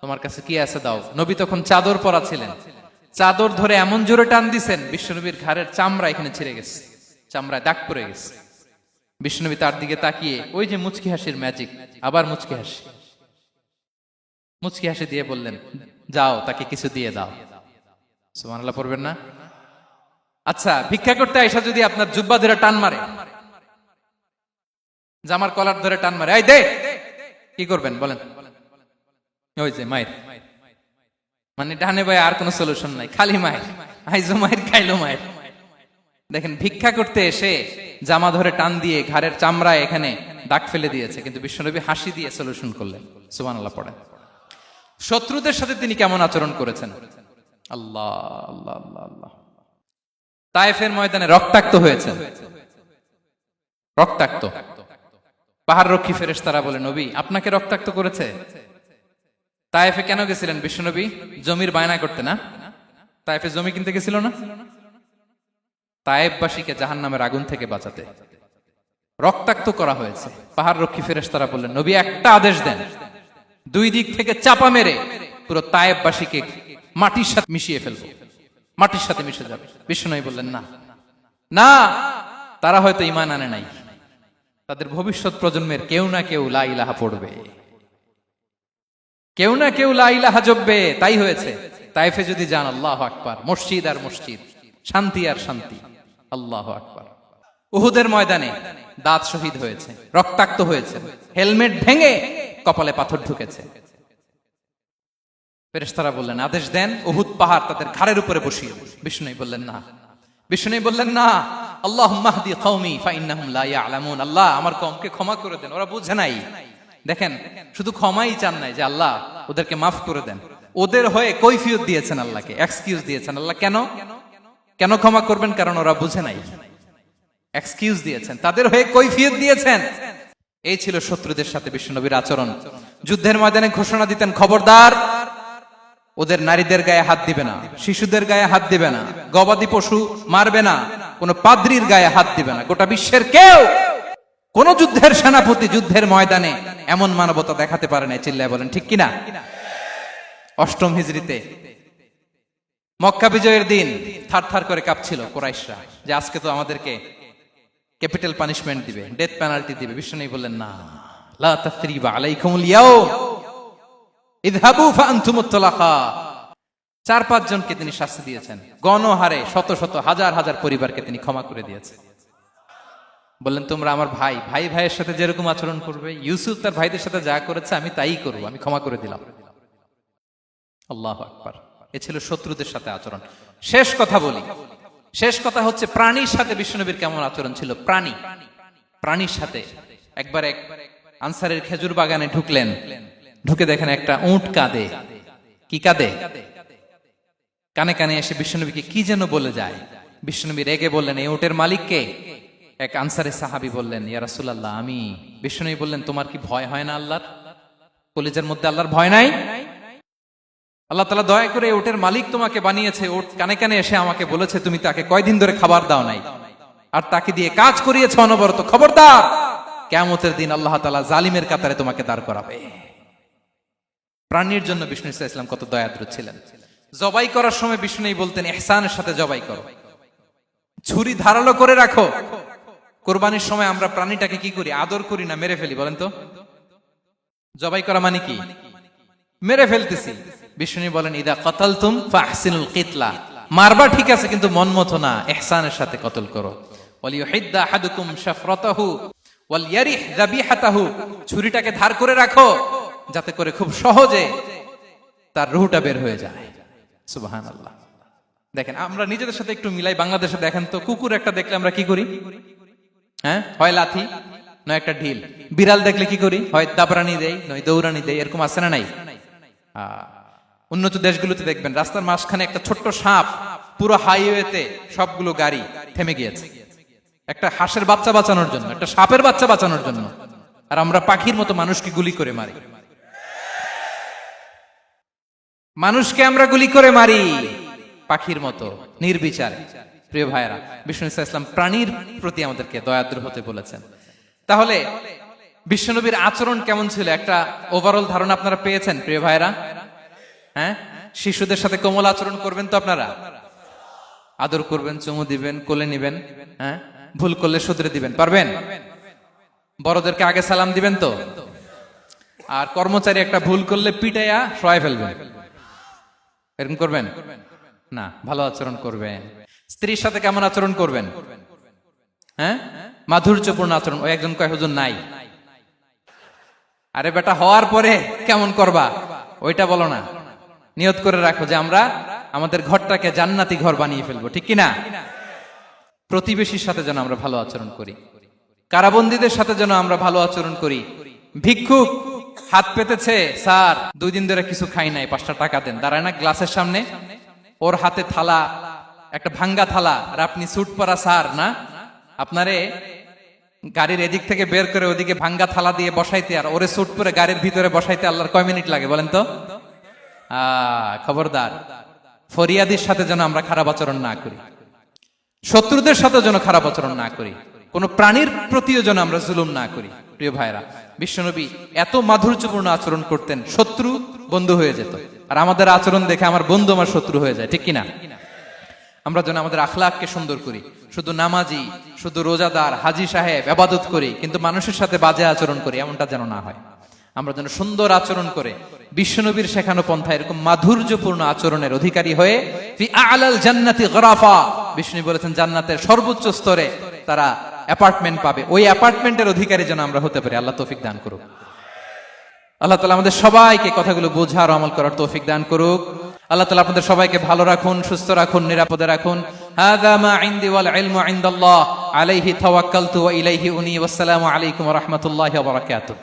Speaker 1: তোমার কাছে কি আছে দাও। নবী তখন চাদর পরা ছিলেন। চাদর ধরে এমন জোরে টান দিছেন, বিশ্বনবীর ঘাড়ের চামড়া এখানে ছিঁড়ে গেছে, চামড়ায় দাগ পড়ে গেছে। বিশ্বনবী তার দিকে তাকিয়ে, ওই যে মুচকি হাসির ম্যাজিক, আবার মুচকি হাসি, মুচকি হাসি দিয়ে বললেন, যাও, তাকে কিছু দিয়ে দাও। সুবহানাল্লাহ পড়বেন না? আচ্ছা, ভিক্ষা করতে আইসা যদি আপনার জুব্বা ধরে টান মারে, জামার কলার ধরে টান মারে, এই দে, কি করবেন বলেন? ওই যে মায়ের, মানে ডানে ভাই আর কোনো সলিউশন নাই, খালি মায়ের, আইজো মায়ের, খাইলো মায়ের। দেখেন, ভিক্ষা করতে এসে জামা ধরে টান দিয়ে ঘাড়ের চামড়ায় এখানে দাগ ফেলে দিয়েছে, কিন্তু বিশ্বনবী হাসি দিয়ে সলিউশন করলেন। সুবহানাল্লাহ পড়ে। শত্রুদের সাথে তিনি কেমন আচরণ করেছেন? আল্লাহ আল্লাহ আল্লাহ আল্লাহ। তায়েফের ময়দানে রক্তাক্ত হয়েছে, রক্তাক্ত। পাহাড় রক্ষী ফেরেশতারা বলে, নবী, আপনাকে রক্তাক্ত করেছে? তায়েফে কেন গেছিলেন বিশ্বনবী? জমির বায়না করতে না? তায়েফে জমি কিনতে গেছিল না? তায়েফবাসীকে জাহান্নামের আগুন থেকে বাঁচাতে রক্তাক্ত করা হয়েছে। পাহাড় রক্ষী ফেরেশতারা বললেন, নবী, একটা আদেশ দেন, দুই দিক থেকে চাপা মেরে পুরো তায়েফবাসীকে মাটির সাথে মিশিয়ে ফেলবো, মাটির সাথে মিশে যাবে। বিশ্বনবী বললেন, না না, তারা হয়তো ঈমান আনে নাই, তাদের ভবিষ্যৎ প্রজন্মের কেউ না কেউ লা ইলাহা পড়বে, কেউ না কেউ লা ইলাহা জপবে। তাই হয়েছে। তায়েফে যদি যান, আল্লাহু আকবার, মসজিদ আর মসজিদ, শান্তি আর শান্তি। আল্লাহু আকবার। উহুদের ময়দানে দাঁত শহীদ হয়েছে, রক্তাক্ত হয়েছে, হেলমেট ভেঙে কপালে পাথর ঢুকেছে। ফেরেশতারা বললেন, আদেশ দেন, উহুদ পাহাড় তাদের ঘাড়ের উপরে বসিয়ে। বিষ্ণু বললেন, না। বিষ্ণু বললেন, না, আল্লাহুম্মা হদি কওমি ফাইন্নাহুম লা ইয়ালামুন। আল্লাহ, আমার কওমকে ক্ষমা করে দেন, ওরা বুঝে নাই। দেখেন, শুধু ক্ষমাই চান নাই যে আল্লাহ ওদেরকে মাফ করে দেন, ওদের হয়ে কৈফিয়ত দিয়েছেন আল্লাহকে, এক্সকিউজ দিয়েছেন। আল্লাহ কেন কেন ক্ষমা করবেন? কারণ ওরা বুঝে নাই। এক্সকিউজ দিয়েছেন, তাদের হয়ে কৈফিয়ত দিয়েছেন। এই ছিল শত্রুদের সাথে বিশ্বনবীর আচরণ। যুদ্ধের ময়দানে ঘোষণা দিতেন, খবরদার, ওদের নারীদের গায়ে হাত দিবে না, শিশুদের গায়ে হাত দিবে না, গবাদি পশু মারবে না, কোন পাদ্রীর গায়ে হাত দিবে না। গোটা বিশ্বের কেউ, কোন যুদ্ধের সেনাপতি যুদ্ধের ময়দানে এমন মানবতা দেখাতে পারে না। চিল্লায় বলেন ঠিক কিনা? অষ্টম হিজরিতে মক্কা বিজয়ের দিন থারথার করে কাঁপছিল কুরাইশরা, যে আজকে তো আমাদেরকে ক্যাপিটাল পানিশমেন্ট দিবে, ডেথ পেনাল্টি দিবে। বিশ্বনবী বললেন, না, লা তাসরিবা আলাইকুমুল ইয়াউম, ইযহাবু ফাআনতুমুত তুলাকা। 4-5 জনকে তিনি শাস্তি দিয়েছেন, গণহারে শত শত হাজার হাজার পরিবারকে তিনি ক্ষমা করে দিয়েছেন। বললেন তোমরা আমার ভাই, ভাই ভাইয়ের সাথে যেরকম আচরণ করবে, ইউসুফ তার ভাইদের সাথে যা করেছে আমি তাই করবো, আমি ক্ষমা করে দিলাম। আল্লাহু আকবার। এ ছিল শত্রুদের সাথে আচরণ। শেষ কথা বলি, শেষ কথা হচ্ছে প্রাণীর সাথে বিশ্বনবীর কেমন আচরণ ছিল। প্রাণীর সাথে একবার এক আনসারের খেজুর বাগানে ঢুকলেন, ঢুকে দেখেন একটা উট কাঁদে। কি কাঁদে? কানে কানে এসে বিশ্বনবীকে কি যেন বলে যায়। বিশ্বনবী রেগে বললেন, এই উটের মালিক কে? এক আনসারের সাহাবী বললেন, ইয়া রাসূলুল্লাহ আমি। বিশ্বনবী বললেন, তোমার কি ভয় হয় না আল্লাহর? কলিজার মধ্যে আল্লাহর ভয় নাই? আল্লাহ তাআলা দয়া করে উটের মালিক তোমাকে বানিয়েছে, উট কানে কানে এসে আমাকে বলেছে তুমি তাকে কয়দিন ধরে খাবার দাও নাই, আর তাকে দিয়ে কাজ করিয়েছে অনবরত। খবরদার, কিয়ামতের দিন আল্লাহ তাআলা জালিমের কাতারে তোমাকে দাঁড় করাবে। প্রাণীর জন্য বিষ্ণু ইসা ইসলাম কত দয়াদ্র ছিলেন। জবাই করার সময় বিষ্ণু বলতেন, ইহসানের সাথে জবাই করো, ছুরি ধারালো করে রাখো। কোরবানির সময় আমরা প্রাণীটাকে কি করি? আদর করি না মেরে ফেলি? বলেন তো, জবাই করা মানে কি? মেরে ফেলতেছি। বিষ্ণু বলেন, ইদা কাতালতুম ফাহসিনুল কিতলা, মারবা ঠিক আছে কিন্তু মন মতো না, ইহসানের সাথে কতল করো। ওয়ালিয়ুহিদ্দা আহাদুকুম শাফরাতাহু ওয়ালইয়ারিহ যাবিহাতাহু, ছুরিটাকে ধার করে রাখো যাতে করে খুব সহজে তার রূহটা বের হয়ে যায়। সুবহানাল্লাহ। দেখেন আমরা নিজেদের সাথে একটু মিলাই। বাংলাদেশে দেখেন তো, কুকুর একটা দেখলে আমরা কি করি? হ্যাঁ, হয় লাথি নয় একটা ঢিল। বিড়াল দেখলে কি করি? হয় দাবরানি দেই নয় দৌড়ানি দেই। এরকম আছে না নাই? উন্নত দেশগুলোতে দেখবেন রাস্তার মাঝখানে একটা ছোট্ট সাপ, পুরো হাইওয়েতে সবগুলো গাড়ি থেমে গিয়েছে একটা হাঁসের বাচ্চা বাঁচানোর জন্য, একটা সাপের বাচ্চা বাঁচানোর জন্য। আর আমরা পাখির মতো মানুষকে গুলি করে মারি। মানুষকে আমরা গুলি করে মারি পাখির মতো নির্বিচারে। প্রিয় ভাইয়েরা, বিষ্ণু ইসলাম প্রাণীর প্রতি আমাদেরকে দয়াদ্র হতে বলেছেন। তাহলে বিশ্বনবীর আচরণ কেমন ছিল একটা ওভারঅল ধারণা আপনারা পেয়েছেন প্রিয় ভাইয়েরা? হ্যাঁ, শিশুদের সাথে কোমল আচরণ করবেন তো আপনারা? আদর করবেন, চুমু দিবেন, কোলে নিবেন, হ্যাঁ, ভুল করলে শুধরে দিবেন, পারবেন? বড়দেরকে আগে সালাম দিবেন তো? আর কর্মচারী একটা ভুল করলে পিটাইয়া সরাই ফেলবেন, এরকম করবেন না? ভালো আচরণ করবেন। স্ত্রীর সাথে কেমন আচরণ করবেন? হ্যাঁ, মাধুর্যপূর্ণ আচরণ। ওই একজন কয় হুজুর নাই। আরে বেটা, হওয়ার পরে কেমন করবা ওইটা বলো না। নিয়ত করে রাখো যে আমরা আমাদের ঘরটাকে জান্নাতি ঘর বানিয়ে ফেলবো, ঠিক কিনা? প্রতিবেশীর সাথে যেন আমরা ভালো আচরণ করি, কারাবন্দীদের সাথে যেন আমরা ভালো আচরণ করি। ভিক্ষুক হাত পেতেছে, স্যার 2 দিন ধরে কিছু খাই নাই, 5টা টাকা দেন। দাঁড়ায় না গ্লাসের সামনে, ওর হাতে থালা, একটা ভাঙ্গা থালা, আর আপনি স্যুট পরা স্যার না, আপনারে গাড়ির এদিক থেকে বের করে ওদিকে ভাঙ্গা থালা দিয়ে বসাইতে, আর ওরে স্যুট পরে গাড়ির ভিতরে বসাইতে আল্লাহর কয় মিনিট লাগে বলেন তো? খবরদার, ফরিয়াদির সাথে যেন আমরা খারাপ আচরণ না করি, শত্রুদের সাথে যেন খারাপ আচরণ না করি, কোন প্রাণীর প্রতিও যেন আমরা জুলুম না করি। প্রিয় ভাইরা, বিশ্বনবী এত মাধুর্যপূর্ণ আচরণ করতেন, শত্রু বন্ধু হয়ে যেত। আর আমাদের আচরণ দেখে আমার বন্ধু আমার শত্রু হয়ে যায়, ঠিক কিনা? আমরা যেন আমাদের আখলাককে সুন্দর করি। শুধু নামাজি, শুধু রোজাদার, হাজি সাহেব ইবাদত করি কিন্তু মানুষের সাথে বাজে আচরণ করি, এমনটা যেন না হয়। আমরা যেন সুন্দর আচরণ করে বিশ্বনবীর শেখানো পন্থা এরকম মাধুর্যপূর্ণ আচরণের অধিকারী হয়ে ফি আ'লাল জান্নাতি গরাফা, বিষ্ণু বলেছেন জান্নাতের সর্বোচ্চ স্তরে তারা অ্যাপার্টমেন্ট পাবে। ওই অ্যাপার্টমেন্টের অধিকারী যেন আমরা হতে পারি। আল্লাহ তৌফিক দান করুক। আল্লাহ তাআলা আমাদের সবাইকে কথাগুলো বোঝার আমল করার তৌফিক দান করুক। আল্লাহ তাআলা আপনাদের সবাইকে ভালো রাখুন, সুস্থ রাখুন, নিরাপদে রাখুন। হাযা মা ইনদি ওয়াল ইলমু ইনদাল্লাহ আলাইহি তাওয়াক্কালতু ওয়া ইলাইহি উনী। ওয়াসসালামু আলাইকুম ওয়া রাহমাতুল্লাহি ওয়া বারাকাতুহু।